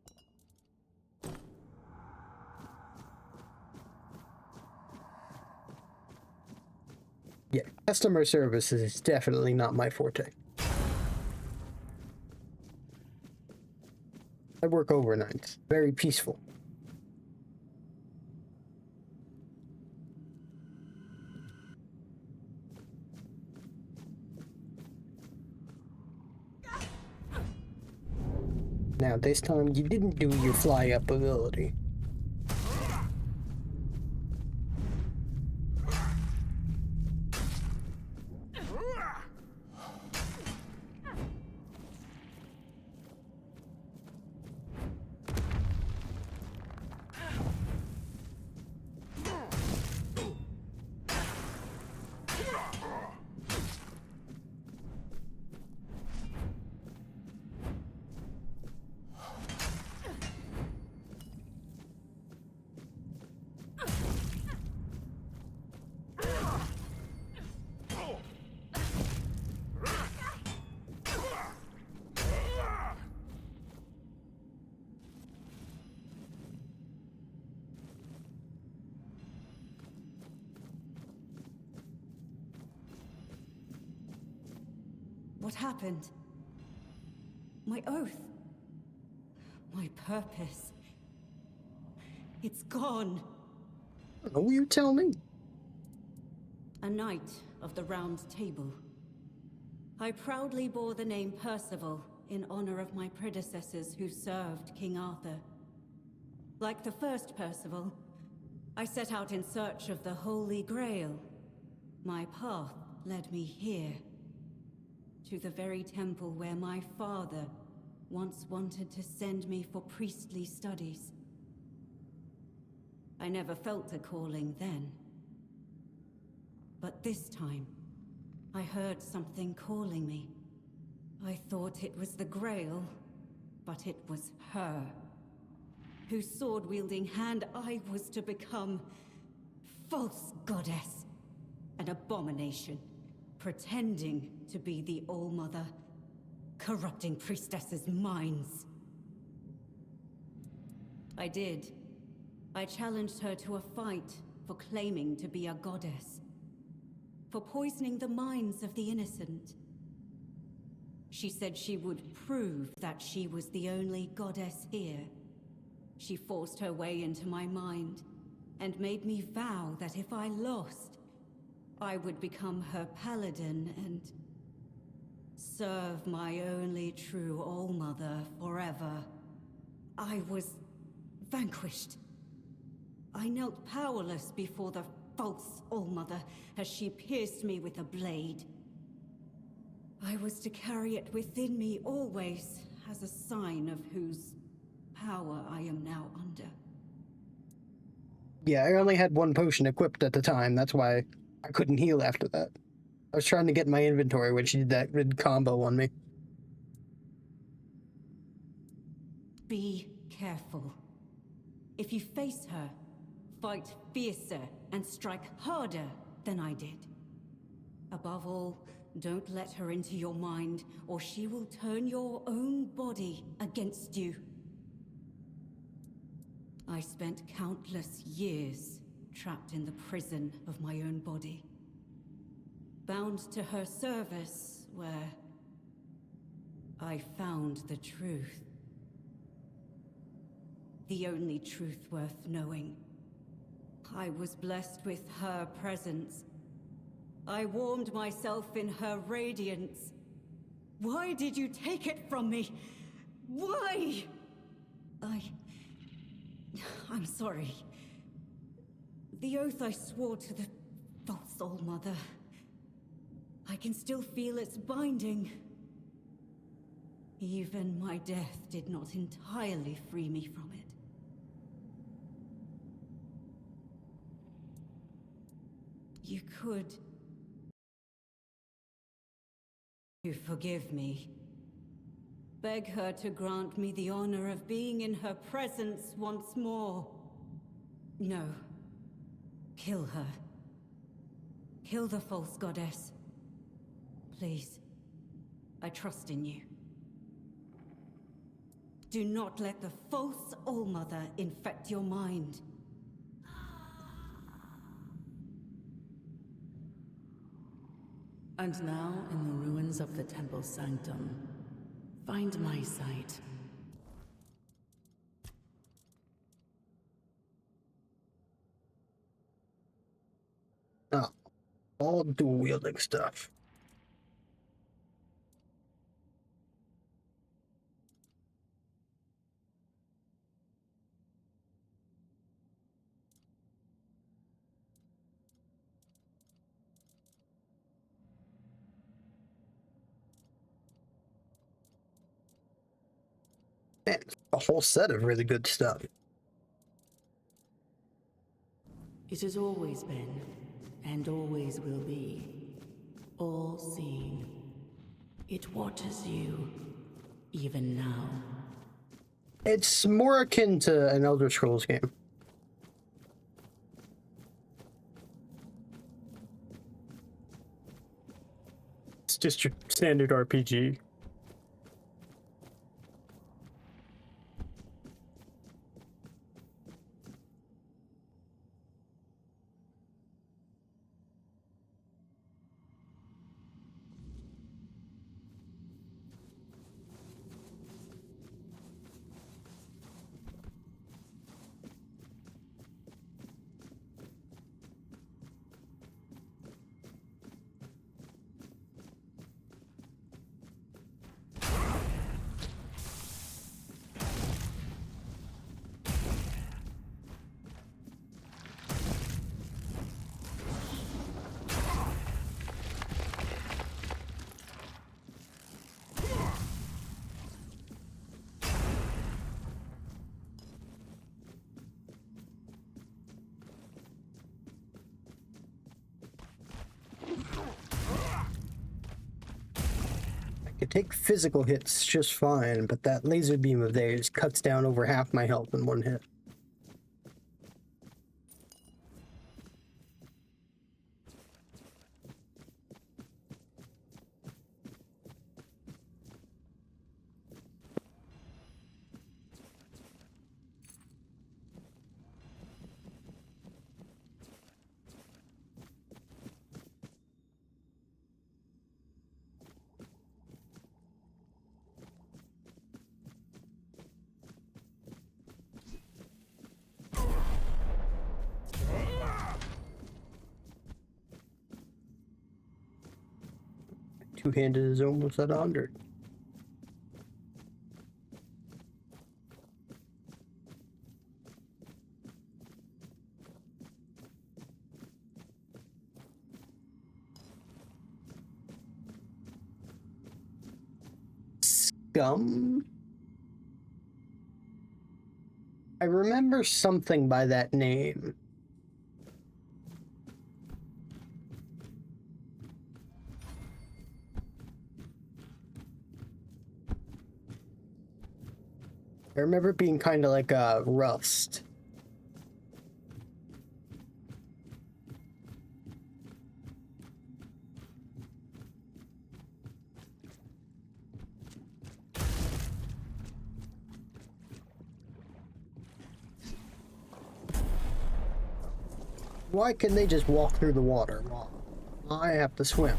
Yeah, customer service is definitely not my forte. I work overnights. Very peaceful. Now, this time you didn't do your fly-up ability. happened. My oath. My purpose. It's gone. Oh, you tell me. A knight of the Round Table. I proudly bore the name Percival in honor of my predecessors who served King Arthur. Like the first Percival, I set out in search of the Holy Grail. My path led me here, to the very temple where my father once wanted to send me for priestly studies. I never felt a calling then. But this time, I heard something calling me. I thought it was the Grail, but it was her, whose sword-wielding hand I was to become. False goddess. An abomination, pretending to be the All-Mother, corrupting priestesses' minds. I did. I challenged her to a fight for claiming to be a goddess, for poisoning the minds of the innocent. She said she would prove that she was the only goddess here. She forced her way into my mind and made me vow that if I lost, I would become her paladin and serve my only true All-Mother forever. I was vanquished. I knelt powerless before the false All-Mother as she pierced me with a blade. I was to carry it within me always as a sign of whose power I am now under. Yeah, I only had one potion equipped at the time. That's why I couldn't heal after that. I was trying to get my inventory when she did that rid combo on me. Be careful. If you face her, fight fiercer and strike harder than I did. Above all, don't let her into your mind, or she will turn your own body against you. I spent countless years trapped in the prison of my own body, bound to her service, where I found the truth. The only truth worth knowing. I was blessed with her presence. I warmed myself in her radiance. Why did you take it from me? Why? I'm sorry. The oath I swore to the false All-Mother. I can still feel its binding. Even my death did not entirely free me from it. You could... You forgive me. Beg her to grant me the honor of being in her presence once more. No. Kill her. Kill the false goddess. Please. I trust in you. Do not let the false All-Mother infect your mind. And now, in the ruins of the temple sanctum, find my sight. Oh, all dual wielding stuff. Man, a whole set of really good stuff. It has always been, and always will be, all-seeing. It watches you, even now. It's more akin to an Elder Scrolls game. It's just your standard RPG. could take physical hits just fine, but that laser beam of theirs cuts down over half my health in one hit. Two-handed is almost at 100. Scum? I remember something by that name. I remember it being kind of like a rust. Why can they just walk through the water while I have to swim?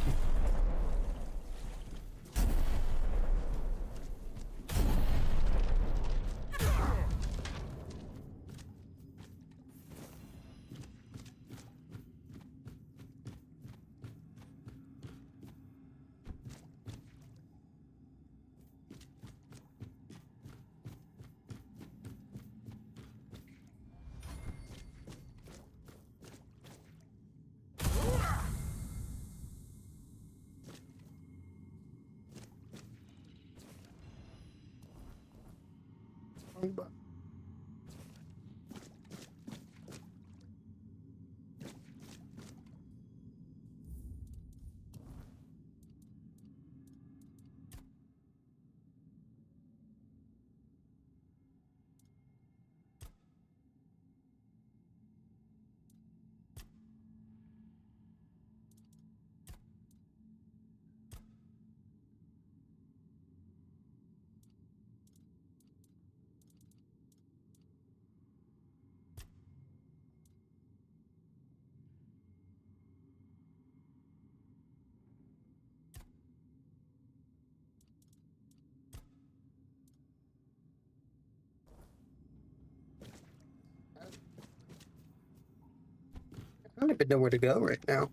I don't even know where to go right now.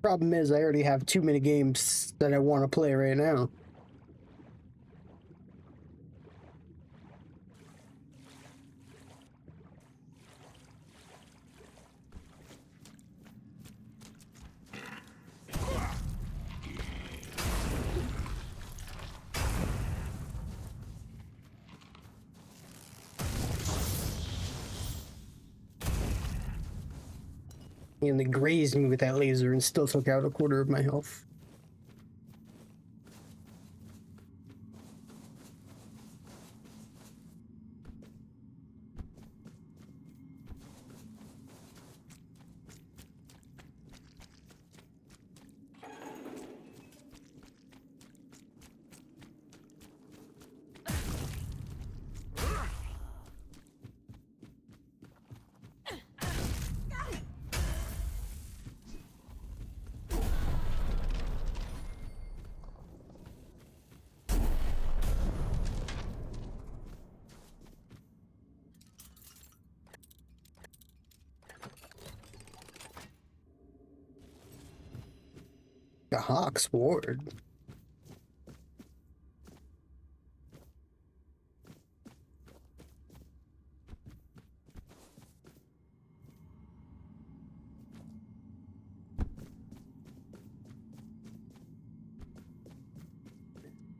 Problem is, I already have too many games that I want to play right now. And they grazed me with that laser and still took out a quarter of my health. A hawk sword.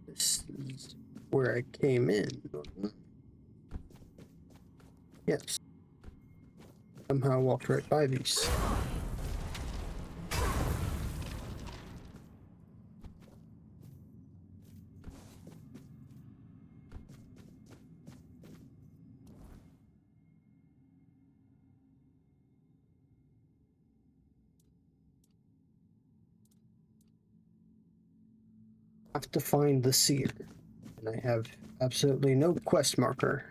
This is where I came in. Yes. Somehow I walked right by these. I have to find the seer, and I have absolutely no quest marker.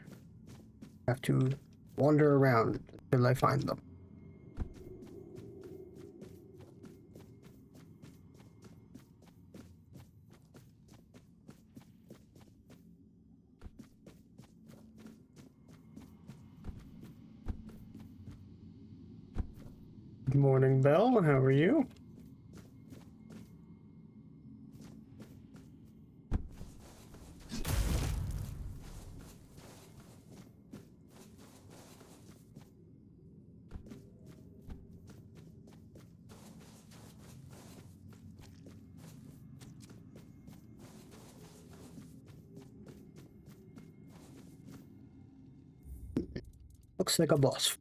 I have to wander around until I find them. Good morning, Belle. How are you? Looks like a boss.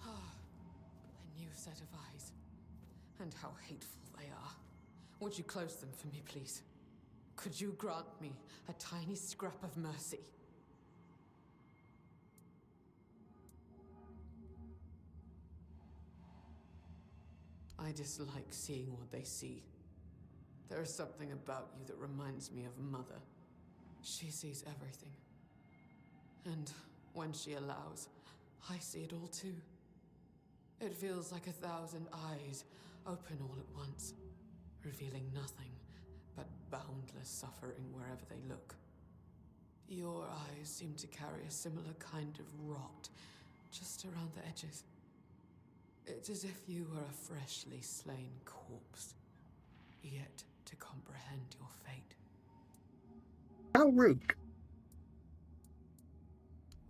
A new set of eyes. And how hateful they are. Would you close them for me, please? Could you grant me a tiny scrap of mercy? I dislike seeing what they see. There is something about you that reminds me of Mother. She sees everything. And when she allows, I see it all too. It feels like 1,000 eyes open all at once, revealing nothing but boundless suffering wherever they look. Your eyes seem to carry a similar kind of rot just around the edges. It's as if you were a freshly slain corpse, yet to comprehend your fate. How rude.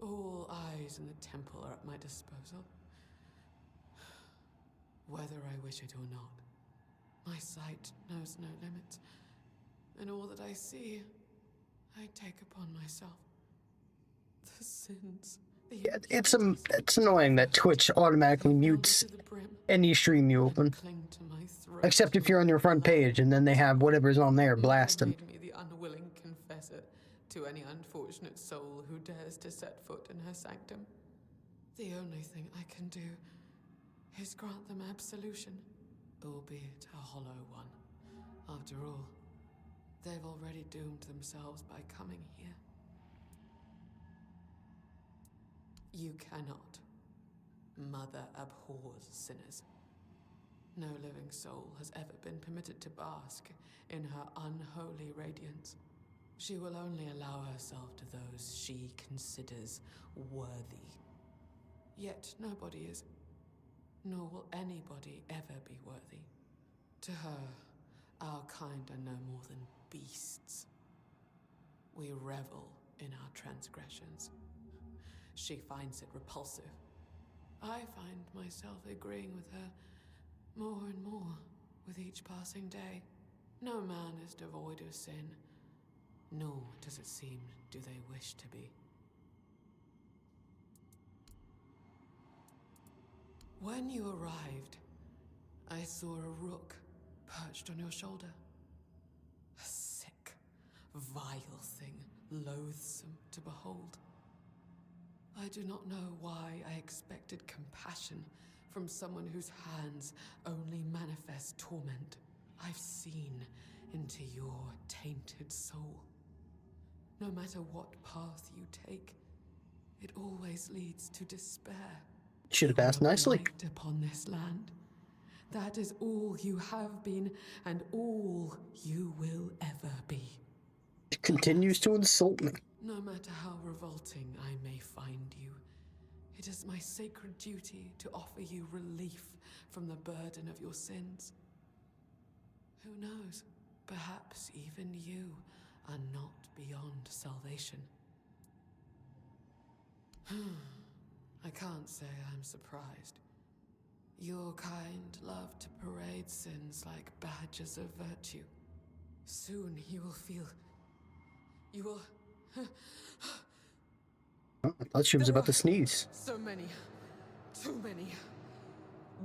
All eyes in the temple are at my disposal, whether I wish it or not. My sight knows no limits, and all that I see, I take upon myself. The sins, Yeah, it's annoying that Twitch automatically mutes any stream you open. Except if you're on your front page and then they have whatever's on there blasting. Made me the unwilling confessor to any unfortunate soul who dares to set foot in her sanctum. The only thing I can do is grant them absolution, albeit a hollow one. After all, they've already doomed themselves by coming here. You cannot. Mother abhors sinners. No living soul has ever been permitted to bask in her unholy radiance. She will only allow herself to those she considers worthy. Yet nobody is, nor will anybody ever be worthy. To her, our kind are no more than beasts. We revel in our transgressions. She finds it repulsive. I find myself agreeing with her more and more with each passing day. No man is devoid of sin, nor does it seem do they wish to be. When you arrived, I saw a rook perched on your shoulder. A sick, vile thing, loathsome to behold. I do not know why I expected compassion from someone whose hands only manifest torment. I've seen into your tainted soul. No matter what path you take, it always leads to despair. Should have asked nicely. Blight upon this land. That is all you have been, and all you will ever be. It continues to insult me. No matter how revolting I may find you, it is my sacred duty to offer you relief from the burden of your sins. Who knows? Perhaps even you are not beyond salvation. I can't say I'm surprised. Your kind love to parade sins like badges of virtue. Soon you will feel... You will... I thought she was about to sneeze. So many. Too many.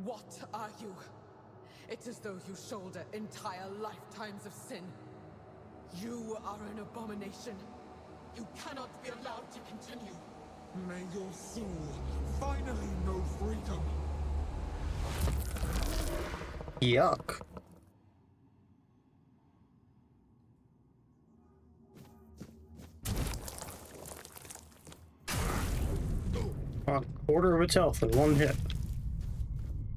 What are you? It's as though you shoulder entire lifetimes of sin. You are an abomination. You cannot be allowed to continue. May your soul finally know freedom. Yuck. A quarter of its health in one hit.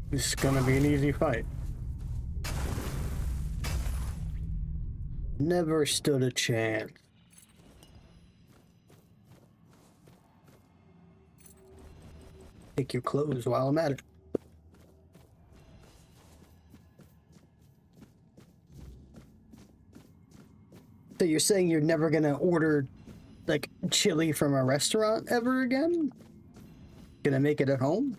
This is gonna be an easy fight. Never stood a chance. Take your clothes while I'm at it. So you're saying you're never gonna order, like, chili from a restaurant ever again? Gonna make it at home?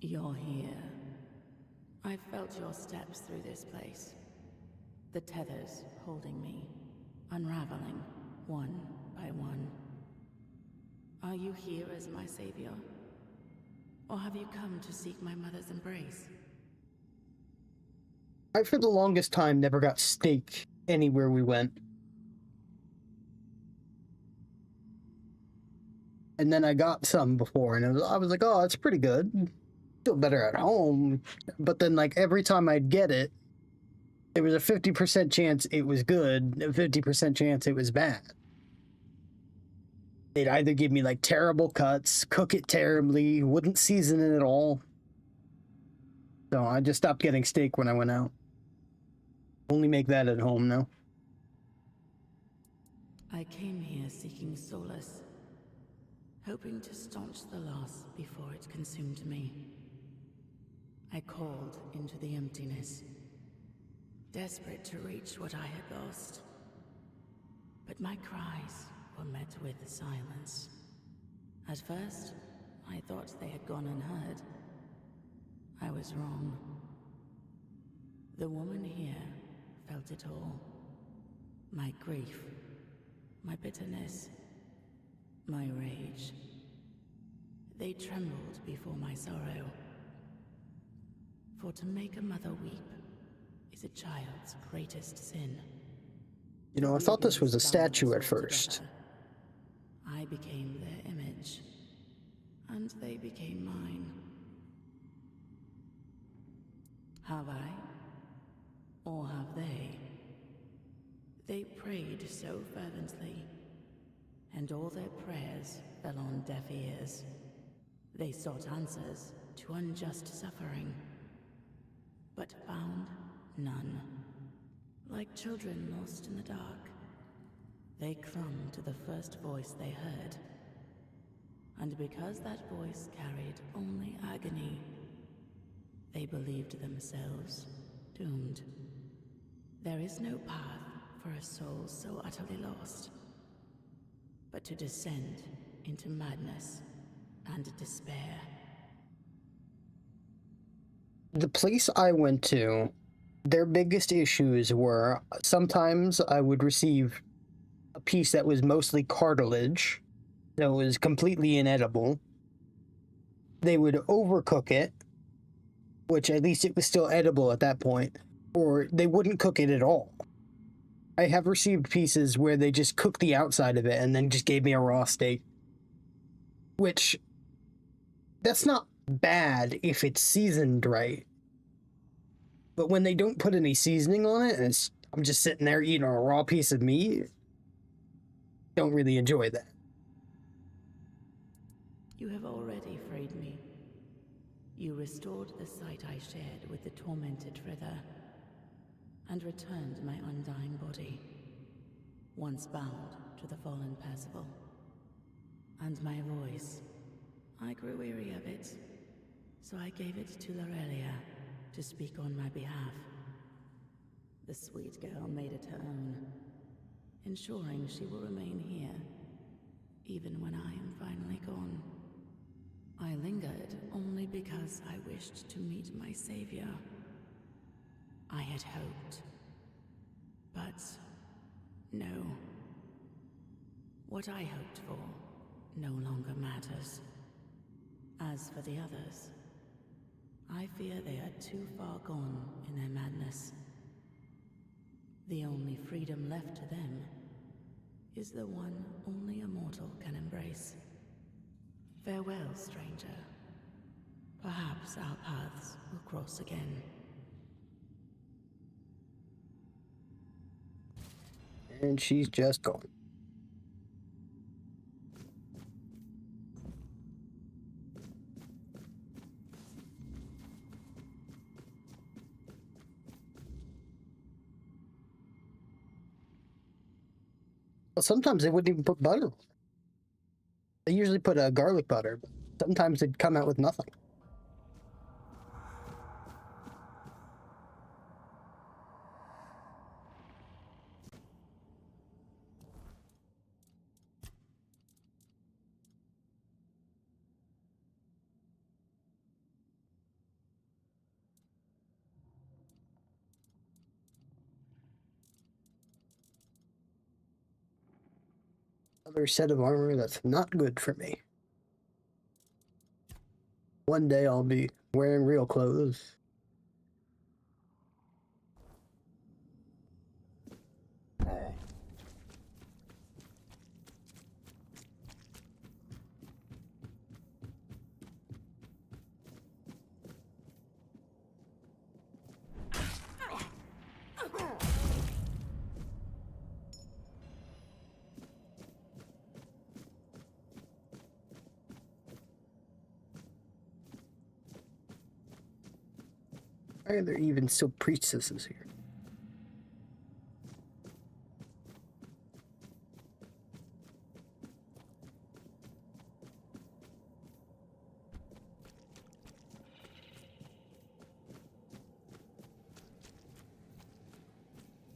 You're here. I felt your steps through this place. The tethers holding me, unraveling one by one. Are you here as my savior? Or have you come to seek my mother's embrace? I, for the longest time, never got steak anywhere we went. And then I got some before, and I was like, oh, it's pretty good. Feel better at home. But then, like, every time I'd get it, there was a 50% chance it was good, a 50% chance it was bad. They'd either give me, like, terrible cuts, cook it terribly, wouldn't season it at all. So I just stopped getting steak when I went out. Only make that at home now. I came here seeking solace, hoping to staunch the loss before it consumed me. I called into the emptiness, desperate to reach what I had lost. But my cries were met with silence. At first, I thought they had gone unheard. I was wrong. The woman here felt it all. My grief, my bitterness, my rage. They trembled before my sorrow. For to make a mother weep is a child's greatest sin. You know, I thought this was a statue at first. I became their image, and they became mine. Have I? Or have they? They prayed so fervently, and all their prayers fell on deaf ears. They sought answers to unjust suffering, but found none. Like children lost in the dark, they clung to the first voice they heard. And because that voice carried only agony, they believed themselves doomed. There is no path for a soul so utterly lost, but to descend into madness and despair. The place I went to, their biggest issues were sometimes I would receive a piece that was mostly cartilage, that was completely inedible. They would overcook it, which at least it was still edible at that point, or they wouldn't cook it at all. I have received pieces where they just cooked the outside of it and then just gave me a raw steak. Which, that's not bad if it's seasoned right. But when they don't put any seasoning on it, and I'm just sitting there eating a raw piece of meat, don't really enjoy that. You have already freed me. You restored the sight I shared with the tormented Frither, and returned my undying body, once bound to the fallen Percival. And my voice, I grew weary of it, so I gave it to Lorelia to speak on my behalf. The sweet girl made it her own, ensuring she will remain here, even when I am finally gone. I lingered only because I wished to meet my savior. I had hoped. But no. What I hoped for no longer matters. As for the others, I fear they are too far gone in their madness. The only freedom left to them is the one only a mortal can embrace. Farewell, stranger. Perhaps our paths will cross again. And she's just gone. Well, sometimes they wouldn't even put butter. They usually put a garlic butter, but sometimes they'd come out with nothing. Another set of armor that's not good for me. One day I'll be wearing real clothes. Why are there even still priestesses here?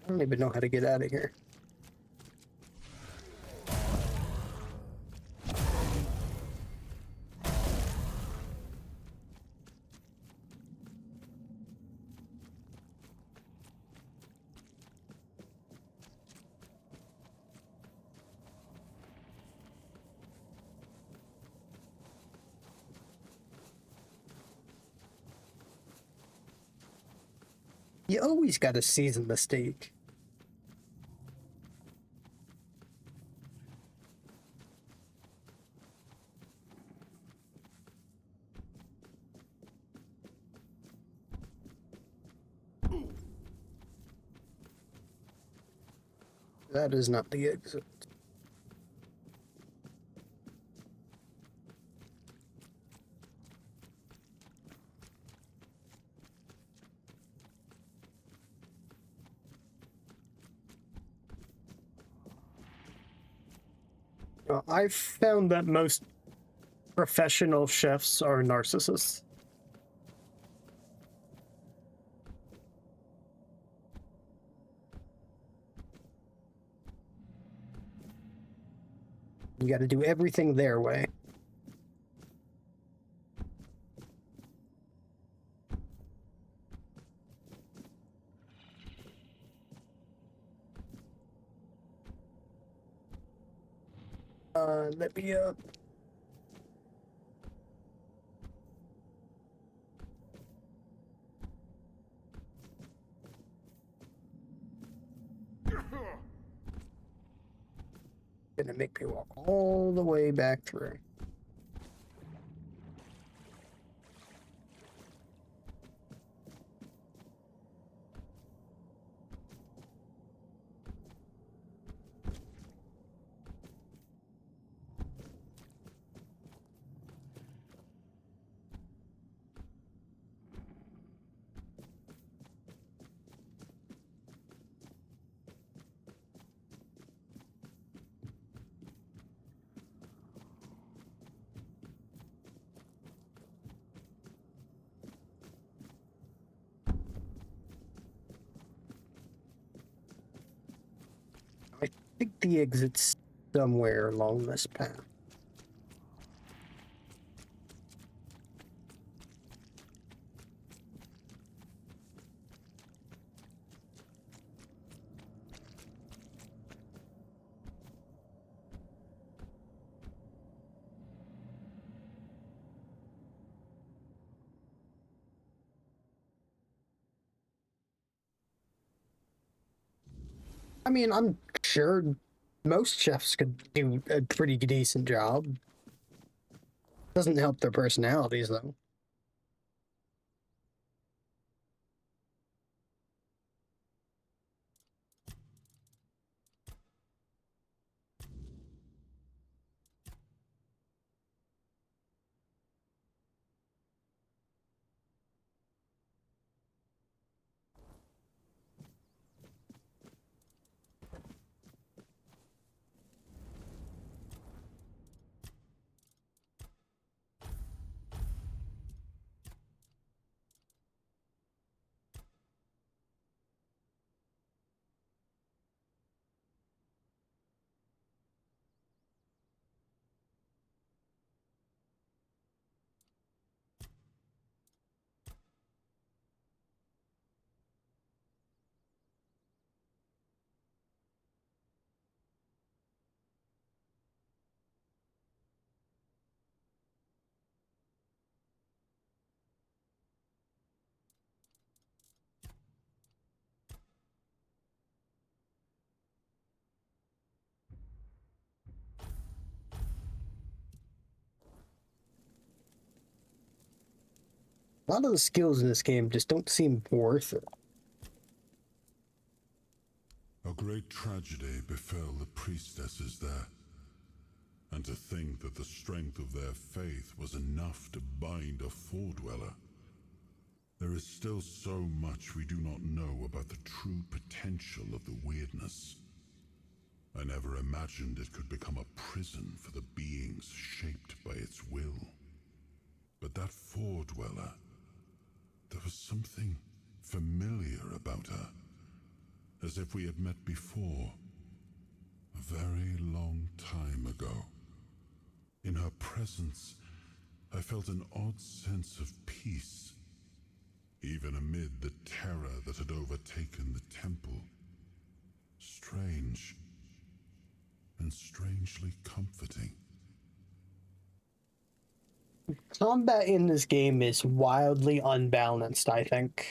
I don't even know how to get out of here. You always gotta season the steak. That is not the exit. I've found that most professional chefs are narcissists. You gotta do everything their way. Let me, Gonna make me walk all the way back through. think the exit's somewhere along this path. I mean, I'm sure most chefs could do a pretty decent job. Doesn't help their personalities, though. A lot of the skills in this game just don't seem worth it. A great tragedy befell the priestesses there, and to think that the strength of their faith was enough to bind a foredweller. There is still so much we do not know about the true potential of the weirdness. I never imagined it could become a prison for the beings shaped by its will. But that foredweller, there was something familiar about her, as if we had met before, a very long time ago. In her presence, I felt an odd sense of peace, even amid the terror that had overtaken the temple. Strange, and strangely comforting. Combat in this game is wildly unbalanced, I think.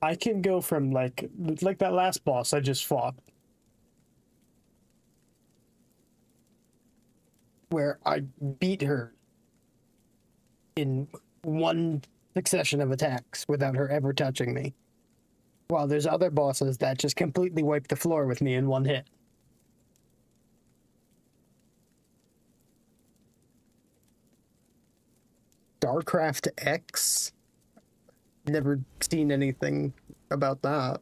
I can go from like that last boss I just fought, where I beat her in one succession of attacks without her ever touching me. While there's other bosses that just completely wipe the floor with me in one hit. StarCraft X? Never seen anything about that.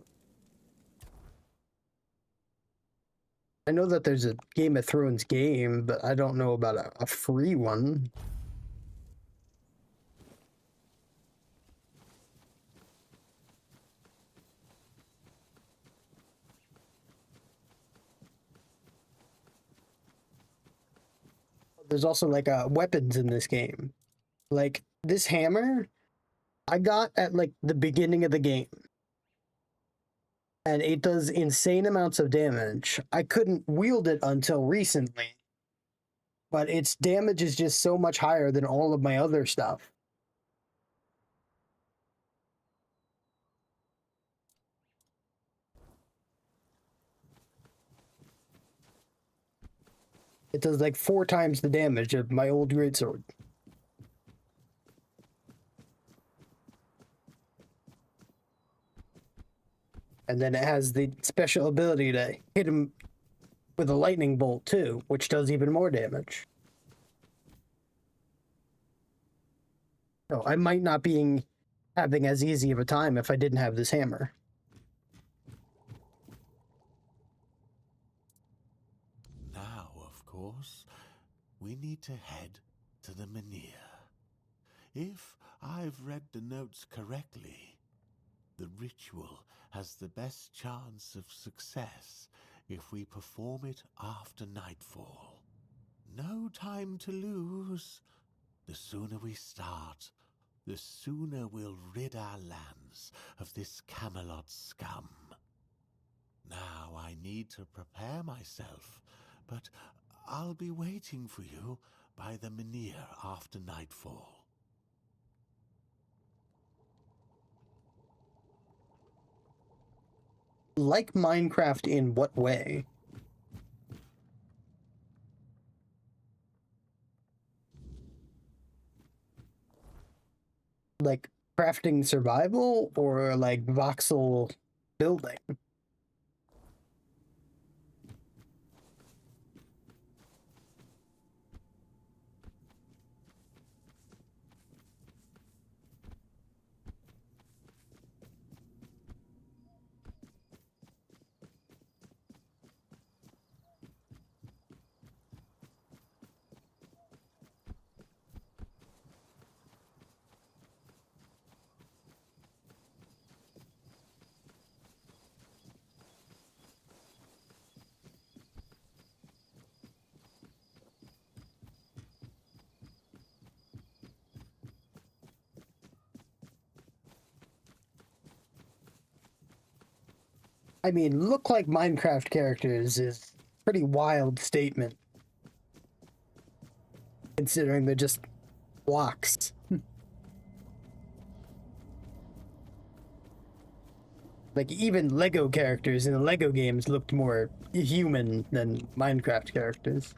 I know that there's a Game of Thrones game, but I don't know about a free one. There's also like weapons in this game. Like this hammer, I got at like the beginning of the game. And it does insane amounts of damage. I couldn't wield it until recently. But its damage is just so much higher than all of my other stuff. It does like 4 times the damage of my old greatsword. And then it has the special ability to hit him with a lightning bolt too, which does even more damage. So I might not be having as easy of a time if I didn't have this hammer. Now, of course, we need to head to the Menhir. If I've read the notes correctly, the ritual has the best chance of success if we perform it after nightfall. No time to lose. The sooner we start, the sooner we'll rid our lands of this Camelot scum. Now I need to prepare myself, but I'll be waiting for you by the menhir after nightfall. Like Minecraft in what way? Like crafting survival or like voxel building? I mean, look like Minecraft characters is a pretty wild statement. Considering they're just blocks. Like, even Lego characters in the Lego games looked more human than Minecraft characters.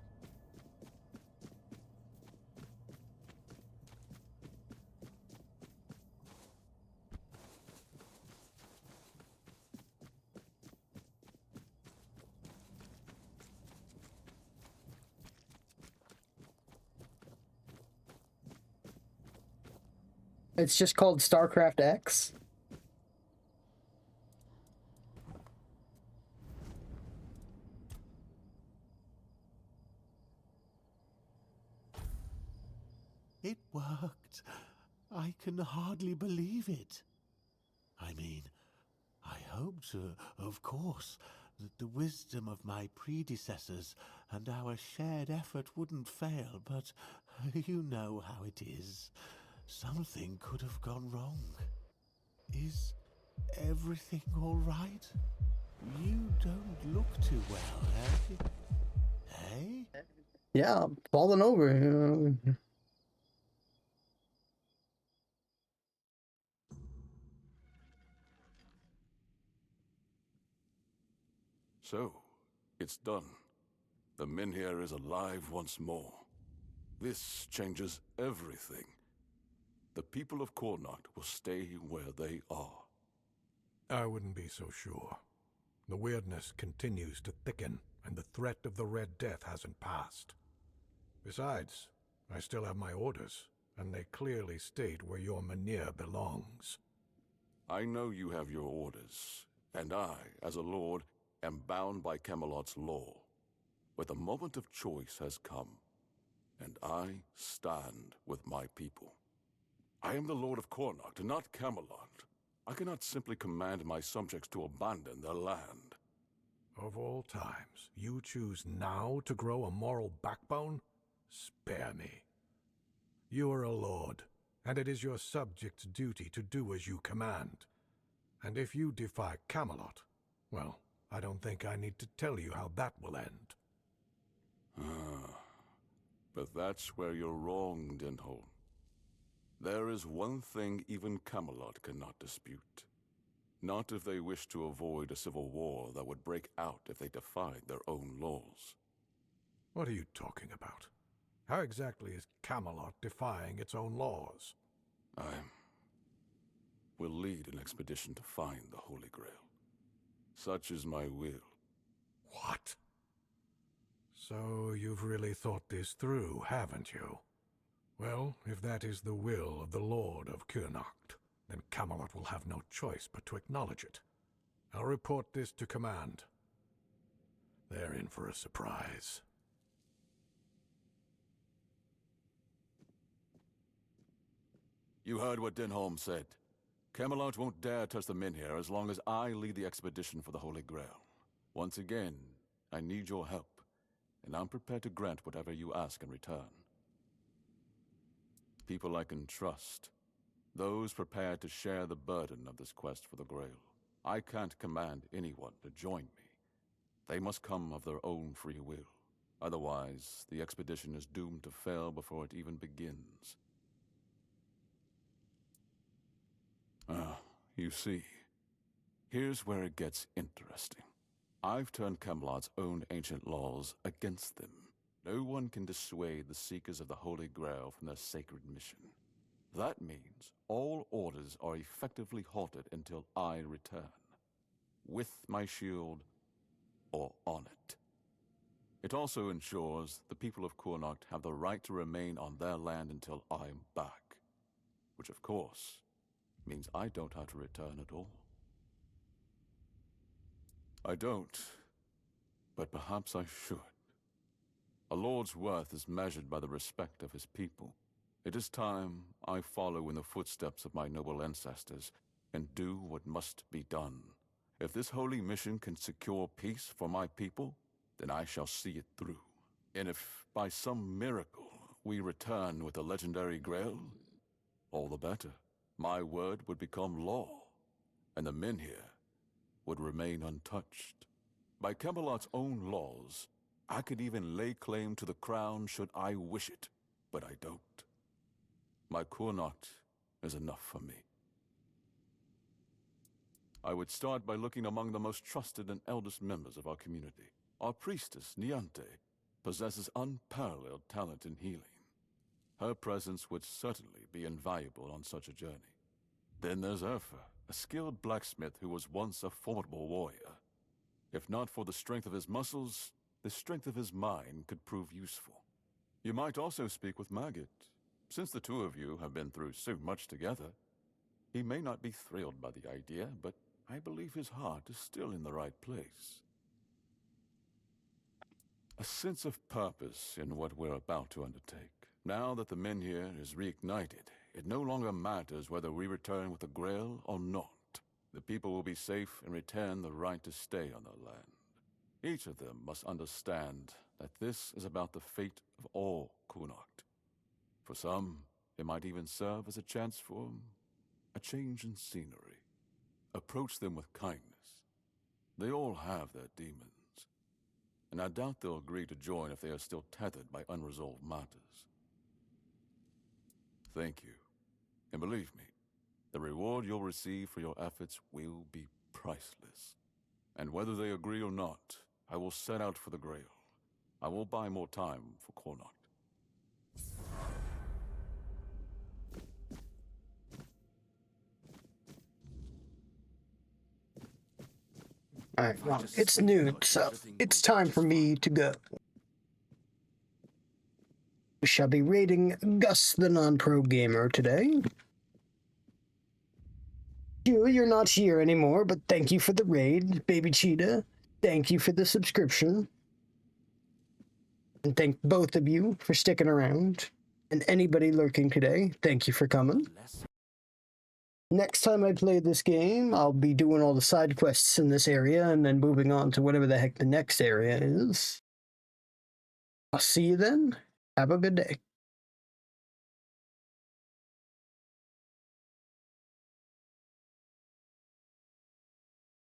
It's just called StarCraft X. It worked. I can hardly believe it. I mean, I hoped, of course, that the wisdom of my predecessors and our shared effort wouldn't fail, but you know how it is. Something could have gone wrong. Is everything all right? You don't look too well, have you? Hey? Yeah, falling over. So, it's done. The menhir is alive once more. This changes everything. The people of Connacht will stay where they are. I wouldn't be so sure. The weirdness continues to thicken, and the threat of the Red Death hasn't passed. Besides, I still have my orders, and they clearly state where your menhir belongs. I know you have your orders, and I, as a lord, am bound by Camelot's law. But the moment of choice has come, and I stand with my people. I am the Lord of Connacht, and not Camelot. I cannot simply command my subjects to abandon their land. Of all times, you choose now to grow a moral backbone? Spare me. You are a lord, and it is your subjects' duty to do as you command. And if you defy Camelot, well, I don't think I need to tell you how that will end. But that's where you're wrong, Denholm. There is one thing even Camelot cannot dispute. Not if they wish to avoid a civil war that would break out if they defied their own laws. What are you talking about? How exactly is Camelot defying its own laws? I will lead an expedition to find the Holy Grail. Such is my will. What? So you've really thought this through, haven't you? Well, if that is the will of the Lord of Connacht, then Camelot will have no choice but to acknowledge it. I'll report this to command. They're in for a surprise. You heard what Denholm said. Camelot won't dare touch the menhir as long as I lead the expedition for the Holy Grail. Once again, I need your help, and I'm prepared to grant whatever you ask in return. People I can trust, those prepared to share the burden of this quest for the Grail. I can't command anyone to join me. They must come of their own free will. Otherwise, the expedition is doomed to fail before it even begins. You see, here's where it gets interesting. I've turned Camelot's own ancient laws against them. No one can dissuade the Seekers of the Holy Grail from their sacred mission. That means all orders are effectively halted until I return. With my shield, or on it. It also ensures the people of Connacht have the right to remain on their land until I'm back. Which, of course, means I don't have to return at all. I don't, but perhaps I should. A lord's worth is measured by the respect of his people. It is time I follow in the footsteps of my noble ancestors and do what must be done. If this holy mission can secure peace for my people, then I shall see it through. And if by some miracle we return with the legendary Grail, all the better. My word would become law, and the men here would remain untouched. By Camelot's own laws, I could even lay claim to the crown should I wish it, but I don't. My Connacht is enough for me. I would start by looking among the most trusted and eldest members of our community. Our priestess, Niante, possesses unparalleled talent in healing. Her presence would certainly be invaluable on such a journey. Then there's Urfa, a skilled blacksmith who was once a formidable warrior. If not for the strength of his muscles, the strength of his mind could prove useful. You might also speak with Maggot. Since the two of you have been through so much together, he may not be thrilled by the idea, but I believe his heart is still in the right place. A sense of purpose in what we're about to undertake. Now that the Menhir is reignited, it no longer matters whether we return with the Grail or not. The people will be safe and retain the right to stay on their land. Each of them must understand that this is about the fate of all Connacht. For some, it might even serve as a chance for a change in scenery. Approach them with kindness. They all have their demons, and I doubt they'll agree to join if they are still tethered by unresolved matters. Thank you, and believe me, the reward you'll receive for your efforts will be priceless. And whether they agree or not, I will set out for the Grail. I will buy more time for Connacht. Alright, well, it's noon, so it's time for me to go. We shall be raiding Gus the Non-Pro Gamer today. You're not here anymore, but thank you for the raid, Baby Cheetah. Thank you for the subscription. And thank both of you for sticking around. And anybody lurking today, thank you for coming. Next time I play this game, I'll be doing all the side quests in this area and then moving on to whatever the heck the next area is. I'll see you then. Have a good day.